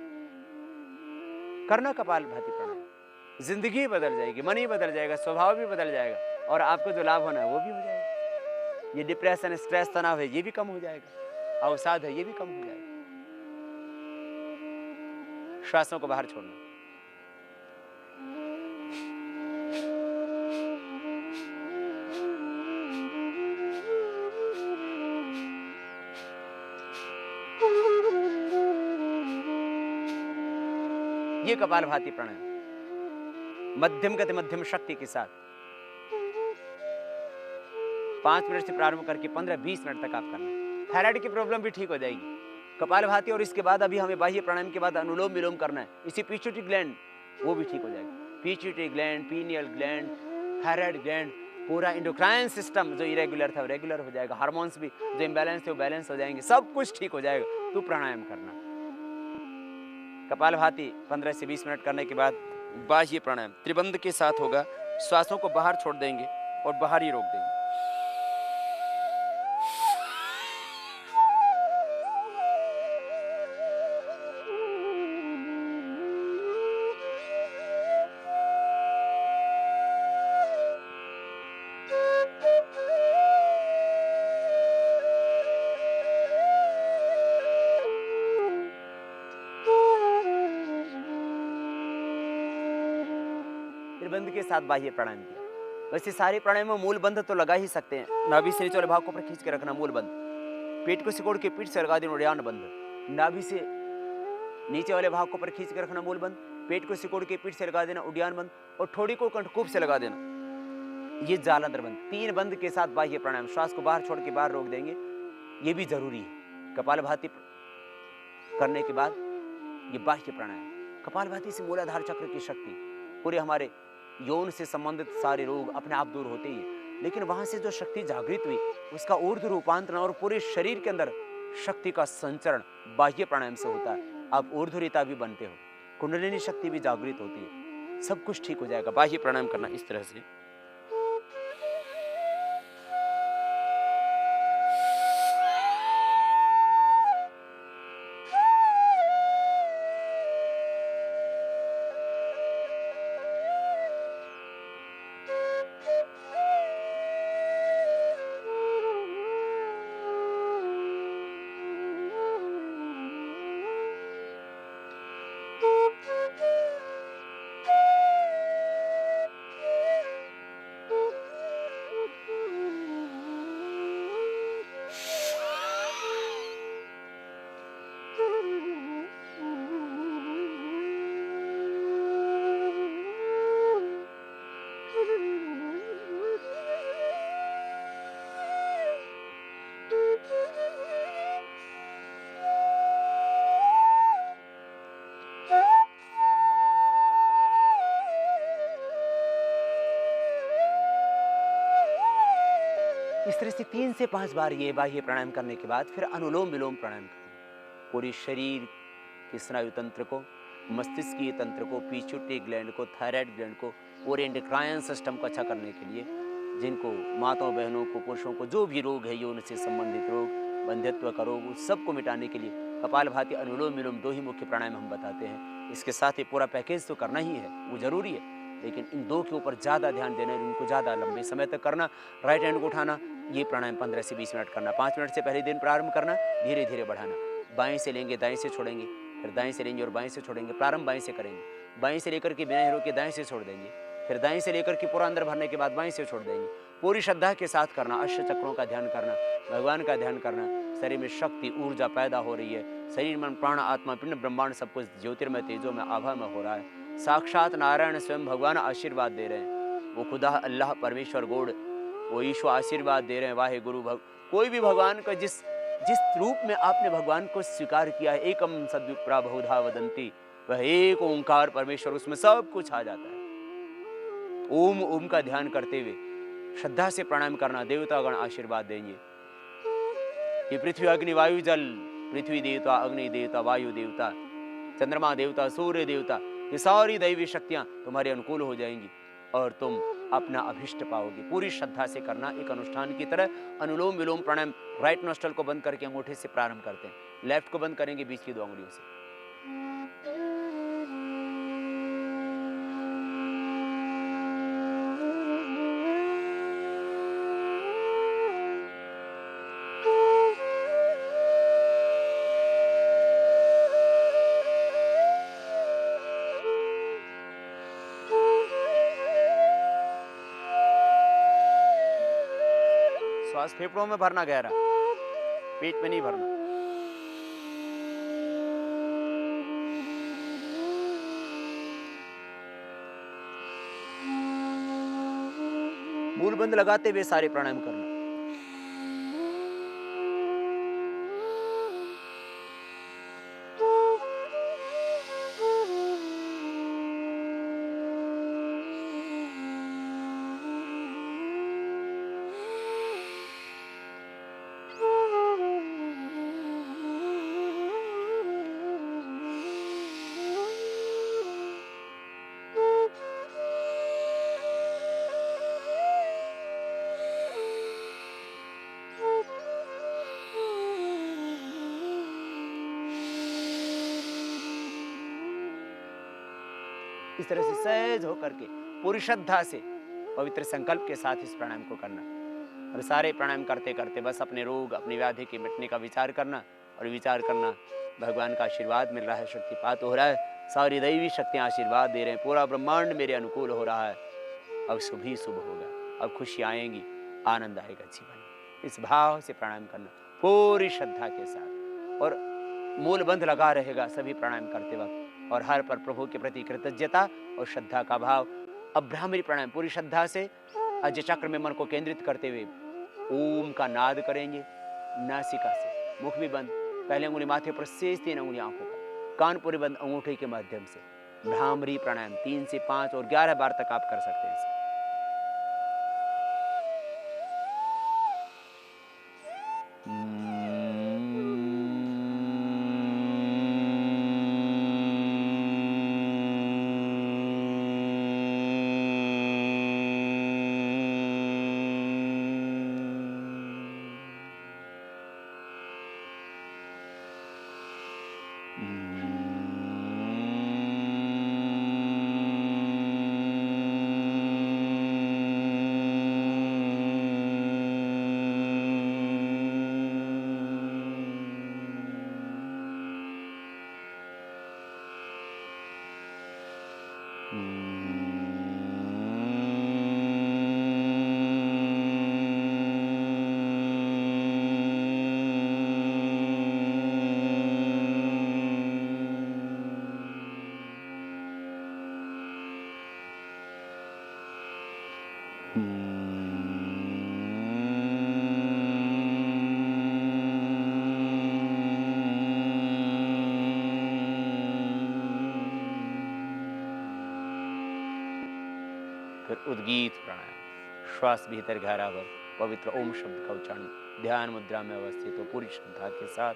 करना कपालभाति प्राणायाम, जिंदगी बदल जाएगी, मन ही बदल जाएगा, स्वभाव भी बदल जाएगा, और आपको जो लाभ होना है वो भी हो जाएगा। ये डिप्रेशन, स्ट्रेस, तनाव है, ये भी कम हो जाएगा। अवसाद है, ये भी कम हो जाएगा। श्वासों को बाहर छोड़ना। ये कपालभाति प्राणायाम मध्यम गति, मध्यम शक्ति के साथ 5 मिनट से प्रारंभ करके 15-20 मिनट तक आप करना। थायराइड की प्रॉब्लम भी ठीक हो जाएगी कपालभाति। और इसके बाद अभी हमें बाह्य प्राणायाम के बाद अनुलोम विलोम करना है। इसी पिट्यूटरी ग्लैंड, वो भी ठीक हो जाएगी। Pituitary gland, pineal gland, thyroid gland, पूरा इंडोक्राइन सिस्टम जो इरेगुलर था वो रेगुलर हो जाएगा। हार्मोन्स भी जो इम्बैलेंस थे वो बैलेंस हो जाएंगे। सब कुछ ठीक हो जाएगा। तो प्राणायाम करना। कपालभाति 15 से 20 मिनट करने के बाद बाह्य प्राणायाम त्रिबंध के साथ होगा। श्वासों को बाहर छोड़ देंगे और बाहर ही रोक देंगे। त्रिबंध के साथ बाह्य प्राणायाम किया। वैसे सारे प्राणायाम में मूल बंध तो लगा ही सकते हैं। नाभि से नीचे वाले भाग को ऊपर खींच के रखना, मूल बंध। पेट को सिकोड़ के पीठ से लगा देना, उड़ान बंध। नाभि से नीचे वाले भाग को ऊपर खींच के रखना, मूल बंध। पेट को सिकोड़ के पीठ से लगा देना, उड़ान बंध। और ठोड़ी को कंठकूप से लगा देना, ये जालंधर बंध। 3 बंध के साथ बाह्य प्राणायाम। श्वास को बाहर छोड़ के बाहर रोक देंगे, ये भी जरूरी है। कपालभाति करने के बाद ये बाह्य प्राणायाम। कपालभाति से मूलाधार चक्र की शक्ति, पूरे हमारे यौन से संबंधित सारे रोग अपने आप दूर होते ही है। लेकिन वहां से जो शक्ति जागृत हुई उसका ऊर्ध्व रूपांतरण और पूरे शरीर के अंदर शक्ति का संचरण बाह्य प्राणायाम से होता है। आप ऊर्ध्वरीता भी बनते हो, कुंडलिनी शक्ति भी जागृत होती है, सब कुछ ठीक हो जाएगा। बाह्य प्राणायाम करना इस तरह से। इस तरह से 3 से 5 बार ये बाह्य प्राणायाम करने के बाद फिर अनुलोम विलोम प्राणायाम करें। पूरे शरीर के स्नायु तंत्र को, मस्तिष्कीय तंत्र को, पीछूटी ग्लैंड को, थायराइड ग्लैंड को, पूरे एंडोक्राइन सिस्टम को अच्छा करने के लिए, जिनको माताओं बहनों को, पुरुषों को जो भी रोग है यौन से संबंधित रोग, बंध्यत्व का रोग, उस सबको मिटाने के लिए कपालभाति, अनुलोम विलोम 2 ही मुख्य प्राणायाम हम बताते हैं। इसके साथ ही पूरा पैकेज तो करना ही है, वो जरूरी है, लेकिन इन 2 के ऊपर ज़्यादा ध्यान देना है, इनको ज़्यादा लंबे समय तक करना। राइट हैंड को उठाना, ये प्राणायाम 15 से 20 मिनट करना, 5 मिनट से पहले दिन प्रारंभ करना, धीरे धीरे बढ़ाना। बाएं से लेंगे, दाएं से छोड़ेंगे, फिर दाएं से लेंगे और बाएं से छोड़ेंगे। प्रारंभ बाएं से करेंगे, बाएं से लेकर के बिना हिरो के दाएं से छोड़ देंगे, फिर दाएं से लेकर के पूरा अंदर भरने के बाद बाएं से छोड़ देंगे। पूरी श्रद्धा के साथ करना, अष्ट चक्रों का ध्यान करना, भगवान का ध्यान करना। शरीर में शक्ति, ऊर्जा पैदा हो रही है। शरीर, मन, प्राण, आत्मा, पिंड, ब्रह्मांड सब कुछ ज्योतिर्मय तेजों में, आभा में हो रहा है। साक्षात नारायण स्वयं भगवान आशीर्वाद दे रहे हैं। वो खुदा अल्लाह परमेश्वर गॉड, वो ईश्वर आशीर्वाद दे रहे हैं। वाहे गुरु कोई भी भगवान का जिस रूप में आपने भगवान को स्वीकार किया है, एकम सद्विप्रा बहुधा वदंती, वह एक ओंकार परमेश्वर, उसमें सब कुछ आ जाता है। ओम ओम का ध्यान करते हुए श्रद्धा से प्राणायाम करना, देवतागण आशीर्वाद देंगे। ये पृथ्वी, अग्नि, वायु, जल, पृथ्वी देवता, अग्नि देवता, वायु देवता, चंद्रमा देवता, सूर्य देवता, ये सारी दैवी शक्तियां तुम्हारे अनुकूल हो जाएंगी और तुम अपना अभिष्ट पाओगे। पूरी श्रद्धा से करना, एक अनुष्ठान की तरह। अनुलोम विलोम प्राणायाम, राइट नोस्ट्रल को बंद करके अंगूठे से प्रारंभ करते हैं, लेफ्ट को बंद करेंगे बीच की 2 अंगुलियों से। श्वास फेफड़ों में भरना गहरा, पेट में नहीं भरना। मूल बंद लगाते हुए सारे प्राणायाम करना। इस तरह से सहज होकर के पूरी श्रद्धा से पवित्र संकल्प के साथ इस प्राणायाम को करना। और सारे प्राणायाम करते करते बस अपने रोग, अपनी व्याधि के मिटने का विचार करना, और विचार करना भगवान का आशीर्वाद मिल रहा है, शक्तिपात हो रहा है, सारी दैवी शक्तियाँ आशीर्वाद दे रहे हैं, पूरा ब्रह्मांड मेरे अनुकूल हो रहा है। अब शुभ ही शुभ होगा, अब खुशी आएंगी, आनंद आएगा जीवन। इस भाव से प्राणायाम करना पूरी श्रद्धा के साथ, और मूल बंध लगा रहेगा सभी प्राणायाम करते वक्त, और हर पर प्रभु के प्रति कृतज्ञता और श्रद्धा का भाव। अब भ्रामरी प्राणायाम पूरी श्रद्धा से अज्ञ चक्र में मन को केंद्रित करते हुए ओम का नाद करेंगे। नासिका से, मुख भी बंद, पहले अंगुली माथे पर, शेष 3 अंगुली आंखों पर, कान पूरे बंद अंगूठे के माध्यम से। भ्रामरी प्राणायाम 3 से 5 और 11 बार तक आप कर सकते हैं। फिर उद्गीत प्राणायाम, श्वास भीतर गहरा भर, पवित्र ओम शब्द का उच्चारण, ध्यान मुद्रा में अवस्थित हो पूरी श्रद्धा के साथ।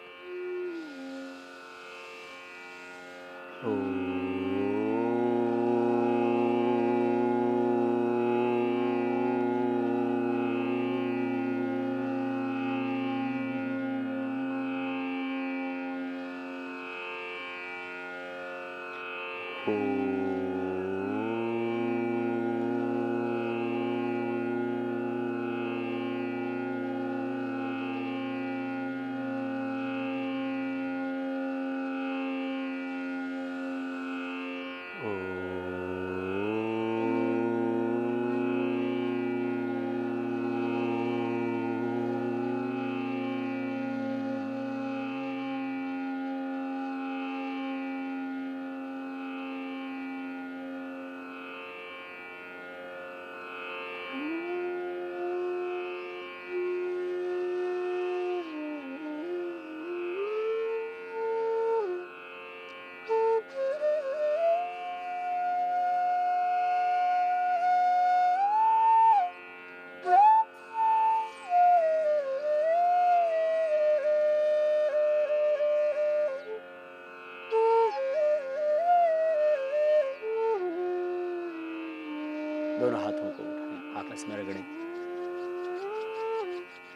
दोनों हाथों को उठाएं, आपस में रगड़ें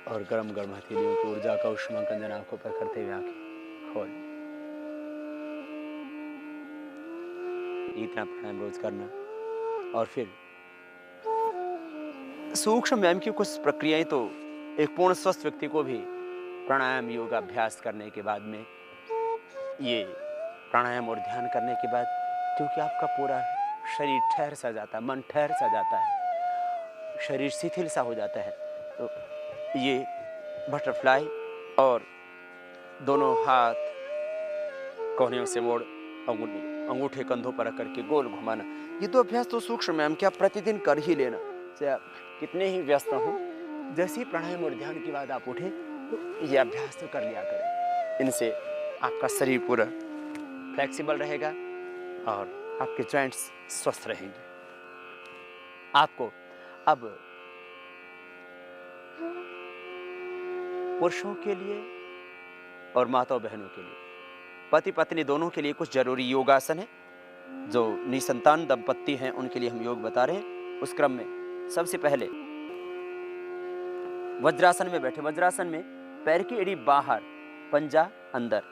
और गर्म गर्म हथेलियों की ऊर्जा का उष्माकंजन आंखों पर करते हुए आंखें खोलें। इतना प्राणायाम रोज करना और फिर सूक्ष्म व्यायाम की कुछ प्रक्रियाएं तो एक पूर्ण स्वस्थ व्यक्ति को भी प्राणायाम योगा अभ्यास करने के बाद में, ये प्राणायाम और ध्यान करने के बाद, क्योंकि आपका पूरा शरीर ठहर सा जाता है, मन ठहर सा जाता है, शरीर शिथिल सा हो जाता है, तो ये बटरफ्लाई और दोनों हाथ कोहनियों से मोड़ अंगूठे कंधों पर रख करके गोल घुमाना, ये तो अभ्यास तो सूक्ष्म व्यायाम क्या प्रतिदिन कर ही लेना। चाहे आप कितने ही व्यस्त हों, जैसे ही प्राणायाम और ध्यान की बात आप उठे तो ये अभ्यास तो कर लिया करें। इनसे आपका शरीर पूरा फ्लेक्सिबल रहेगा और आपके जॉइंट्स स्वस्थ रहेंगे। आपको अब पुरुषों के लिए और माताओं बहनों के लिए, पति पत्नी दोनों के लिए कुछ जरूरी योगासन है। जो निसंतान दंपत्ति हैं उनके लिए हम योग बता रहे हैं। उस क्रम में सबसे पहले वज्रासन में बैठे। वज्रासन में पैर की एड़ी बाहर, पंजा अंदर,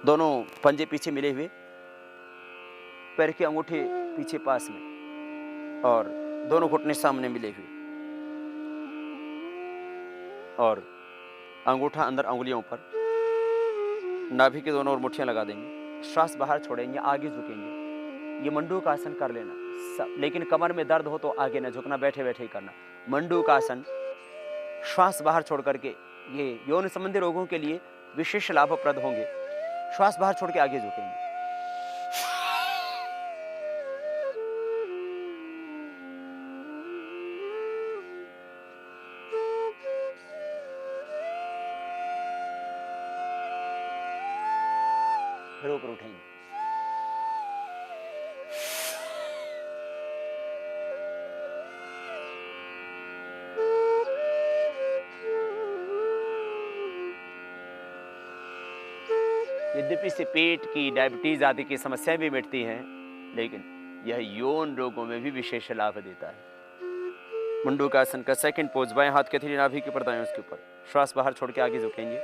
दोनों पंजे पीछे मिले हुए, पैर के अंगूठे पीछे पास में और दोनों घुटने सामने मिले हुए और अंगूठा अंदर अंगुलियों पर, नाभि के दोनों ओर मुट्ठियां लगा देंगे, श्वास बाहर छोड़ेंगे, आगे झुकेंगे। ये मंडूकासन कर लेना। लेकिन कमर में दर्द हो तो आगे न झुकना, बैठे बैठे ही करना। मंडूकासन श्वास बाहर छोड़ करके, ये यौन संबंधी रोगों के लिए विशेष लाभप्रद होंगे। श्वास बाहर छोड़ के आगे झुकेंगे। फिर ऊपर उठेंगे। यद्यपि इससे पेट की, डायबिटीज आदि की समस्याएं भी मिटती हैं, लेकिन यह यौन रोगों में भी विशेष लाभ देता है। मंडूकासन का सेकंड पोज, बाएं हाथ के हथेली नाभि के ऊपर, दाएं उसके ऊपर, श्वास बाहर छोड़ के आगे झुकेंगे।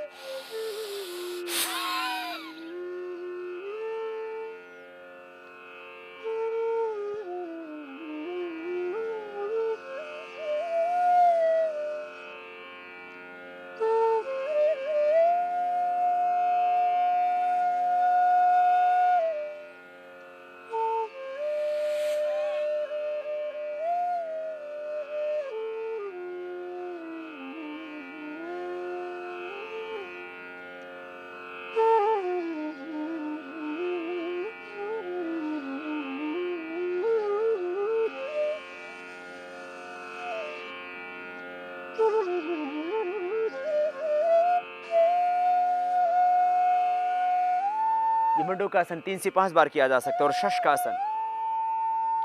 ये मंडूकासन 3 से 5 बार किया जा सकता है। और शशकासन,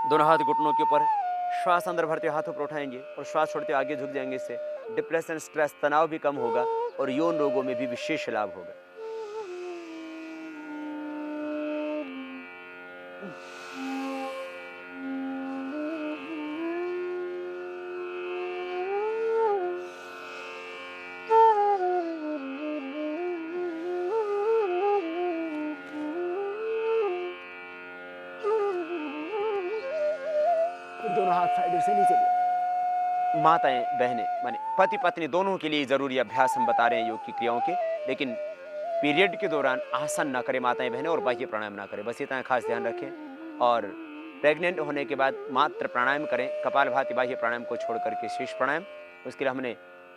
दोनों हाथ घुटनों के ऊपर, श्वास अंदर भरते हुए हाथों पर उठाएंगे और श्वास छोड़ते हुए आगे झुक जाएंगे। इससे डिप्रेशन, स्ट्रेस, तनाव भी कम होगा और यौन रोगों में भी विशेष लाभ होगा। दोनों हाथ साइड से नीचे लिया। माताएं बहनें माने पति पत्नी दोनों के लिए जरूरी अभ्यास हम बता रहे हैं योग की क्रियाओं के, लेकिन पीरियड के दौरान आसन ना करें माताएं बहनें और बाह्य प्राणायाम ना करें, बस इतना खास ध्यान रखें। और प्रेग्नेंट होने के बाद मात्र प्राणायाम करें, कपालभाति बाह्य प्राणायाम को छोड़ करके शीर्ष प्राणायाम। उसके लिए हमने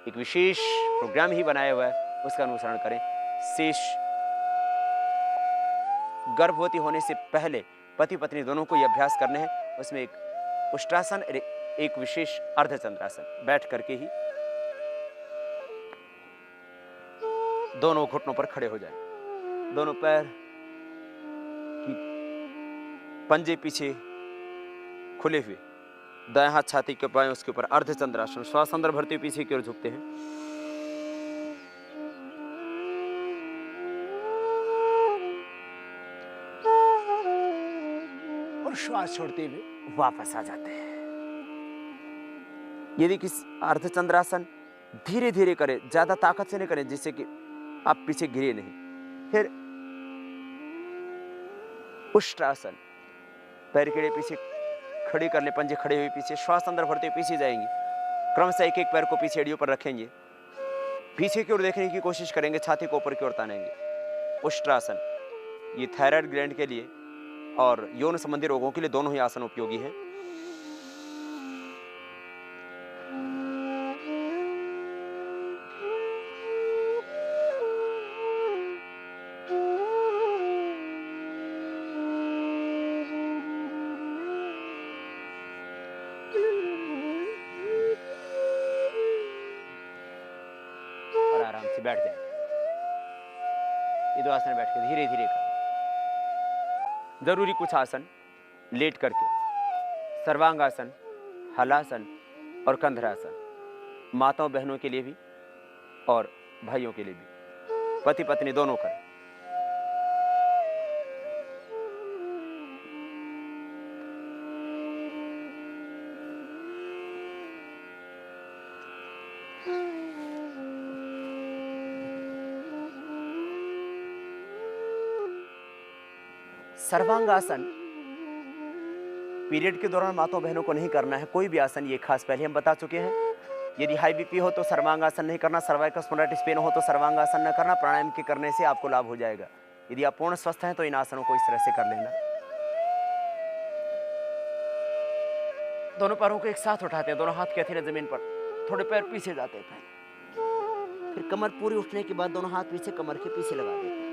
एक विशेष प्रोग्राम ही बनाया हुआ है, उसका अनुसरण करें। शीर्ष गर्भवती होने से पहले पति पत्नी दोनों को ये अभ्यास करने हैं। उसमें एक उष्ट्रासन, एक विशेष अर्धचंद्रासन, बैठ करके ही दोनों घुटनों पर खड़े हो जाएं, दोनों पैर की पंजे पीछे खुले हुए, दाएं हाथ छाती के बाएं उसके ऊपर अर्धचंद्रासन, श्वास अंदर भरते हुए पीछे की ओर झुकते हैं। और श्वास छोड़ते हुए वापस आ जाते हैं। यदि किस अर्धचंद्रासन धीरे धीरे करें, ज्यादा ताकत से नहीं करें जिससे कि आप पीछे गिरे नहीं। फिर उष्ट्रासन, पैर के पीछे खड़ी कर ले, पंजे खड़े हुए पीछे, श्वास अंदर भरते हुए पीछे जाएंगे। क्रमशः एक एक पैर को पीछे एड़ियों पर रखेंगे, पीछे की ओर देखने की कोशिश करेंगे, छाती को ऊपर की ओर तानेंगे। उष्ट्रासन ये थायराइड ग्लैंड के लिए और यौन संबंधी रोगों के लिए दोनों ही आसन उपयोगी हैं। आराम से बैठ जाए, ये दो आसन बैठ के धीरे धीरे कर। जरूरी कुछ आसन लेट करके, सर्वांगासन, हलासन और कंधरासन, माताओं बहनों के लिए भी और भाइयों के लिए भी, पति पत्नी दोनों करें। सर्वांगासन पीरियड के दौरान माताओं बहनों को नहीं करना है, कोई भी आसन, ये खास पहले हम बता चुके हैं। यदि हाई बीपी हो तो सर्वांगासन नहीं करना, सर्वाइकल स्पॉन्डिलाइटिस पेन हो तो सर्वांगासन न करना। प्राणायाम के करने से आपको लाभ हो जाएगा। यदि आप पूर्ण स्वस्थ हैं तो इन आसनों को इस तरह से कर लेना। दोनों पैरों को एक साथ उठाते हैं, दोनों हाथ के हथेली जमीन पर, थोड़े पैर पीछे जाते हैं, फिर कमर पूरी उठने के बाद दोनों हाथ पीछे कमर के पीछे लगा देते हैं।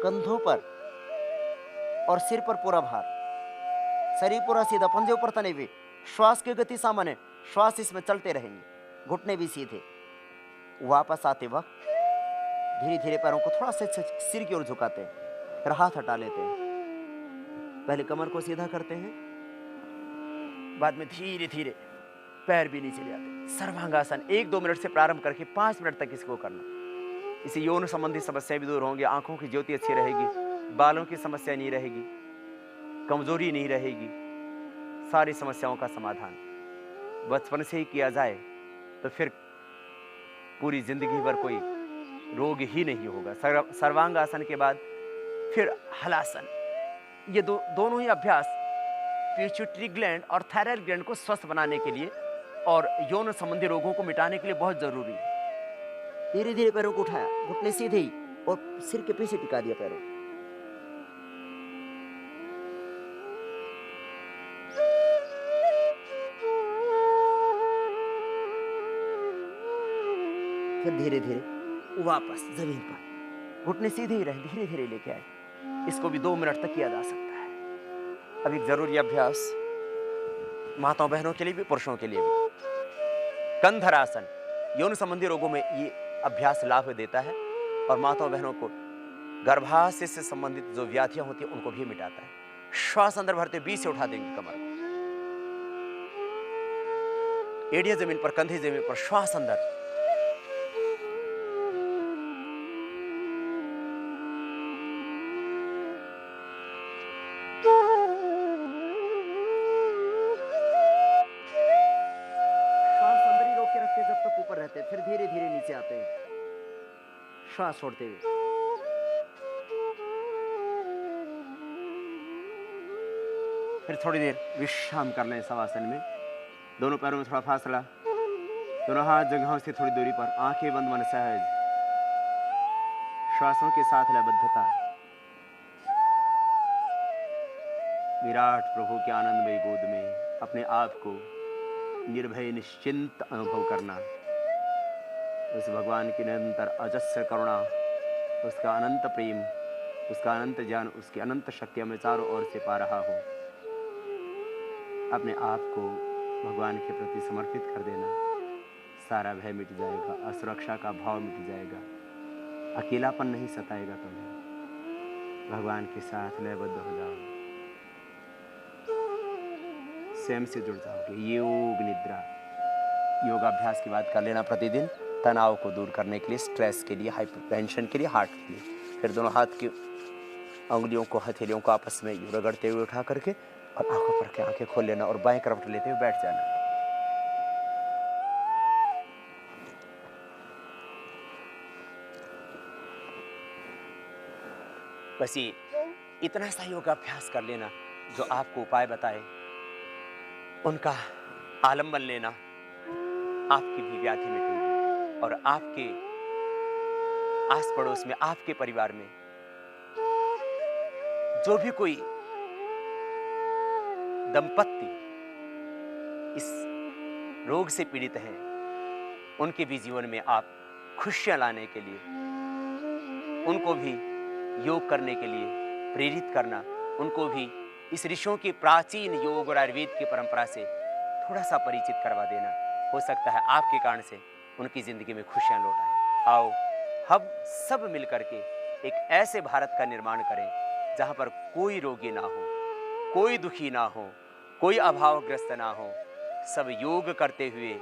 कंधों पर और सिर पर पूरा भार, शरीर पूरा सीधा, पंजे ऊपर तने हुए, श्वास की गति सामान्य, श्वास इसमें चलते रहेंगे, घुटने भी सीधे। वापस आते वक्त धीरे धीरे पैरों को थोड़ा सा सिर की ओर झुकाते हैं, फिर हाथ हटा लेते हैं। पहले कमर को सीधा करते हैं, बाद में धीरे धीरे पैर भी नीचे ले आते हैं। सर्वांगासन 1-2 मिनट से प्रारंभ करके 5 मिनट तक इसको करना। इससे यौन संबंधी समस्याएं भी दूर होंगी, आंखों की ज्योति अच्छी रहेगी, बालों की समस्या नहीं रहेगी, कमजोरी नहीं रहेगी, सारी समस्याओं का समाधान बचपन से ही किया जाए तो फिर पूरी जिंदगी भर कोई रोग ही नहीं होगा। सर्वांगासन के बाद फिर हलासन, ये दोनों ही अभ्यास पिट्यूटरी ग्लैंड और थायराइड ग्लैंड को स्वस्थ बनाने के लिए और यौन संबंधी रोगों को मिटाने के लिए बहुत जरूरी है। धीरे धीरे पैरों को उठाया, घुटने सीधे ही और सिर के पीछे टिका दिया पैरों। फिर धीरे धीरे वापस जमीन पर, घुटने सीधे ही रहे, धीरे धीरे लेके आए। इसको भी 2 मिनट तक किया जा सकता है। अब एक जरूरी अभ्यास माताओं बहनों के लिए भी, पुरुषों के लिए भी, कंधरासन यौन संबंधी रोगों में ये अभ्यास लाभ देता है और माताओं बहनों को गर्भाशय से संबंधित जो व्याधियां होती हैं उनको भी मिटाता है। श्वास अंदर भरते 20 से उठा देंगे कमर, एड़ियां जमीन पर, कंधे जमीन पर, श्वास अंदर। श्वास अंदर ही रोक के रखते जब तक ऊपर रहते, फिर धीरे धीरे नीचे आते हैं श्वास छोड़ते हुए। फिर थोड़ी देर विश्राम कर लें शवासन में। दोनों पैरों में थोड़ा फासला, दोनों हाथ जगहों से थोड़ी दूरी पर, आंखें बंद मन सहज, श्वासों के साथ लयबद्धता। विराट प्रभु के आनंदमयी गोद में अपने आप को निर्भय निश्चिंत अनुभव करना, उस भगवान की निरंतर अजस्र करुणा, उसका अनंत प्रेम, उसका अनंत ज्ञान, उसकी अनंत शक्तियां मैं चारों ओर से पा रहा हूँ। अपने आप को भगवान के प्रति समर्पित कर देना, सारा भय मिट जाएगा, असुरक्षा का भाव मिट जाएगा, अकेलापन नहीं सताएगा तुम्हें। भगवान के साथ लयबद्ध हो जाओ, स्वयं से जुड़ जाओगे। योग निद्रा, योगाभ्यास की बात कर लेना प्रतिदिन, तनाव को दूर करने के लिए, स्ट्रेस के लिए, हाइपरटेंशन के लिए, हार्ट के लिए। फिर दोनों हाथ की उंगलियों को, हथेलियों को आपस में रगड़ते हुए उठा करके और आंखों पर के आंखें खोल लेना और बाएं करवट लेते हुए बैठ जाना। बस ये इतना सा योगाभ्यास कर लेना, जो आपको उपाय बताए उनका आलम्बन लेना, आपकी भी व्याधि मिटेगी और आपके आस पड़ोस में, आपके परिवार में जो भी कोई दंपत्ति इस रोग से पीड़ित हैं, उनके भी जीवन में आप खुशियां लाने के लिए, उनको भी योग करने के लिए प्रेरित करना, उनको भी इस ऋषियों की प्राचीन योग और आयुर्वेद की परंपरा से थोड़ा सा परिचित करवा देना। हो सकता है आपके कारण से उनकी जिंदगी में खुशियां लौट आए। आओ हम सब मिलकर के एक ऐसे भारत का निर्माण करें जहां पर कोई रोगी ना हो, कोई दुखी ना हो, कोई अभावग्रस्त ना हो। सब योग करते हुए,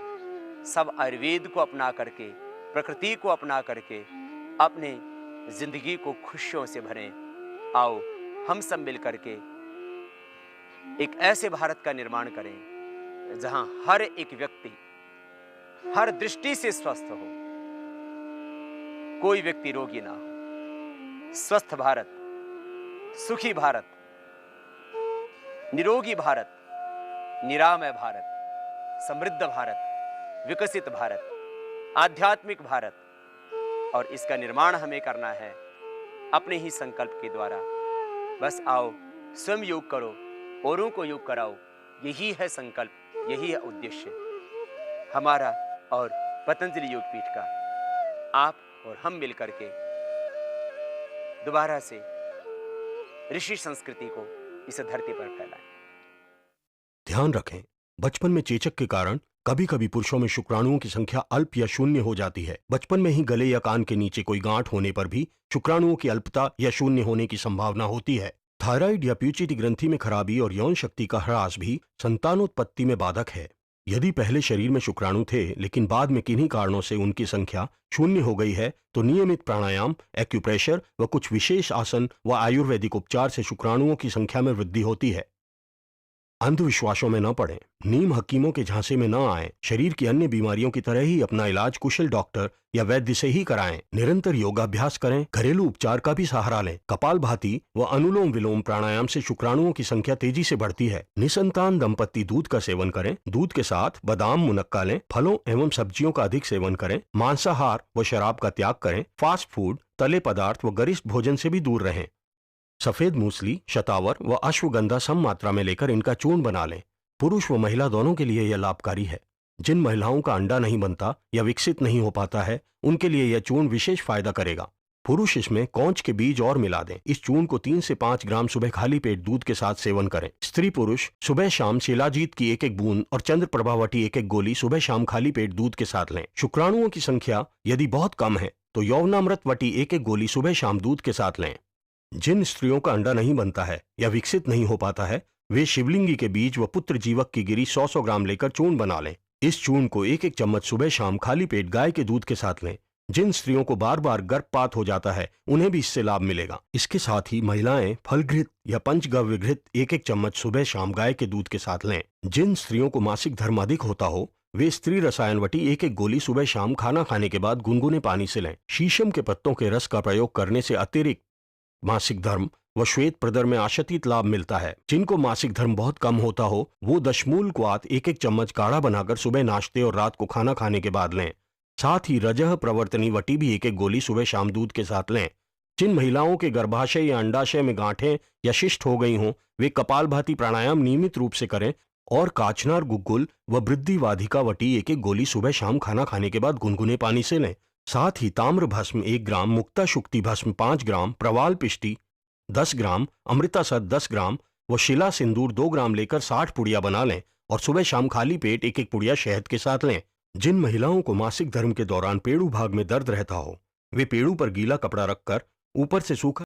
सब आयुर्वेद को अपना करके, प्रकृति को अपना करके अपने जिंदगी को खुशियों से भरें। आओ हम सब मिल करके एक ऐसे भारत का निर्माण करें जहां हर एक व्यक्ति हर दृष्टि से स्वस्थ हो, कोई व्यक्ति रोगी ना हो। स्वस्थ भारत, सुखी भारत, निरोगी भारत, निरामय भारत, समृद्ध भारत, विकसित भारत, आध्यात्मिक भारत। और इसका निर्माण हमें करना है अपने ही संकल्प के द्वारा। बस आओ स्वयं योग करो, औरों को योग कराओ। यही है संकल्प, यही है उद्देश्य हमारा और पतंजलि योग पीठ का। आप और हम मिलकर के दोबारा से ऋषि संस्कृति को इस धरती पर फैलाएं। ध्यान रखें, बचपन में चेचक के कारण कभी कभी पुरुषों में शुक्राणुओं की संख्या अल्प या शून्य हो जाती है। बचपन में ही गले या कान के नीचे कोई गांठ होने पर भी शुक्राणुओं की अल्पता या शून्य होने की संभावना होती है। थायराइड या प्यूचिटी ग्रंथि में खराबी और यौन शक्ति का ह्रास भी संतानोत्पत्ति में बाधक है। यदि पहले शरीर में शुक्राणु थे लेकिन बाद में किन्हीं कारणों से उनकी संख्या शून्य हो गई है, तो नियमित प्राणायाम, एक्यूप्रेशर व कुछ विशेष आसन व आयुर्वेदिक उपचार से शुक्राणुओं की संख्या में वृद्धि होती है। अंधविश्वासों में न पड़ें, नीम हकीमों के झांसे में न आएं। शरीर की अन्य बीमारियों की तरह ही अपना इलाज कुशल डॉक्टर या वैद्य से ही कराएं। निरंतर योगाभ्यास करें, घरेलू उपचार का भी सहारा लें। कपालभाति व अनुलोम विलोम प्राणायाम से शुक्राणुओं की संख्या तेजी से बढ़ती है। निसंतान दंपत्ति दूध का सेवन करें। दूध के साथ बादाम, मुनक्का लें। फलों एवं सब्जियों का अधिक सेवन करें। मांसाहार व शराब का त्याग करें। फास्ट फूड, तले पदार्थ व गरिष्ठ भोजन से भी दूर रहें। सफेद मूसली, शतावर व अश्वगंधा सम मात्रा में लेकर इनका चूर्ण बना लें। पुरुष व महिला दोनों के लिए यह लाभकारी है। जिन महिलाओं का अंडा नहीं बनता या विकसित नहीं हो पाता है, उनके लिए यह चूर्ण विशेष फायदा करेगा। पुरुष इसमें कौंच के बीज और मिला दें। इस चूर्ण को 3 से 5 ग्राम सुबह खाली पेट दूध के साथ सेवन करें। स्त्री पुरुष सुबह शाम शिलाजीत की 1-1 बूंद और चंद्र प्रभावटी 1-1 गोली सुबह शाम खाली पेट दूध के साथ लें। शुक्राणुओं की संख्या यदि बहुत कम है तो यौवनामृत वटी 1-1 गोली सुबह शाम दूध के साथ लें। जिन स्त्रियों का अंडा नहीं बनता है या विकसित नहीं हो पाता है, वे शिवलिंगी के बीज व पुत्र जीवक की गिरी 100-100 ग्राम लेकर चूर्ण बना लें। इस चूर्ण को एक एक चम्मच सुबह शाम खाली पेट गाय के दूध के साथ लें। जिन स्त्रियों को बार बार गर्भपात हो जाता है, उन्हें भी इससे लाभ मिलेगा। इसके साथ ही महिलाएं फलघृत या पंचगव्य घृत एक एक चम्मच सुबह शाम गाय के दूध के साथ लें। जिन स्त्रियों को मासिक धर्म अधिक होता हो, वे स्त्री रसायनवटी एक एक गोली सुबह शाम खाना खाने के बाद गुनगुने पानी से लें। शीशम के पत्तों के रस का प्रयोग करने से अतिरिक्त मासिक धर्म व श्वेत प्रदर में आशातीत लाभ मिलता है। जिनको मासिक धर्म बहुत कम होता हो, वो दशमूल क्वाथ एक एक चम्मच काढ़ा बनाकर सुबह नाश्ते और रात को खाना खाने के बाद लें। साथ ही रजह प्रवर्तनी वटी भी एक एक गोली सुबह शाम दूध के साथ लें। जिन महिलाओं के गर्भाशय या अंडाशय में गांठें या शिष्ट हो गई हों, वे कपालभाति प्राणायाम नियमित रूप से करें और काचनार गुग्गुल व वृद्धि वाधिका वटी एक एक गोली सुबह शाम खाना खाने के बाद गुनगुने पानी से लें। साथ ही ताम्र भस्म 1 ग्राम, मुक्ता शुक्ति भस्म 5 ग्राम, प्रवाल पिष्टी 10 ग्राम, अमृतासद 10 ग्राम व शिला सिंदूर 2 ग्राम लेकर 60 पुड़िया बना लें और सुबह शाम खाली पेट एक एक पुड़िया शहद के साथ लें। जिन महिलाओं को मासिक धर्म के दौरान पेड़ू भाग में दर्द रहता हो, वे पेड़ू पर गीला कपड़ा रखकर ऊपर से सूखा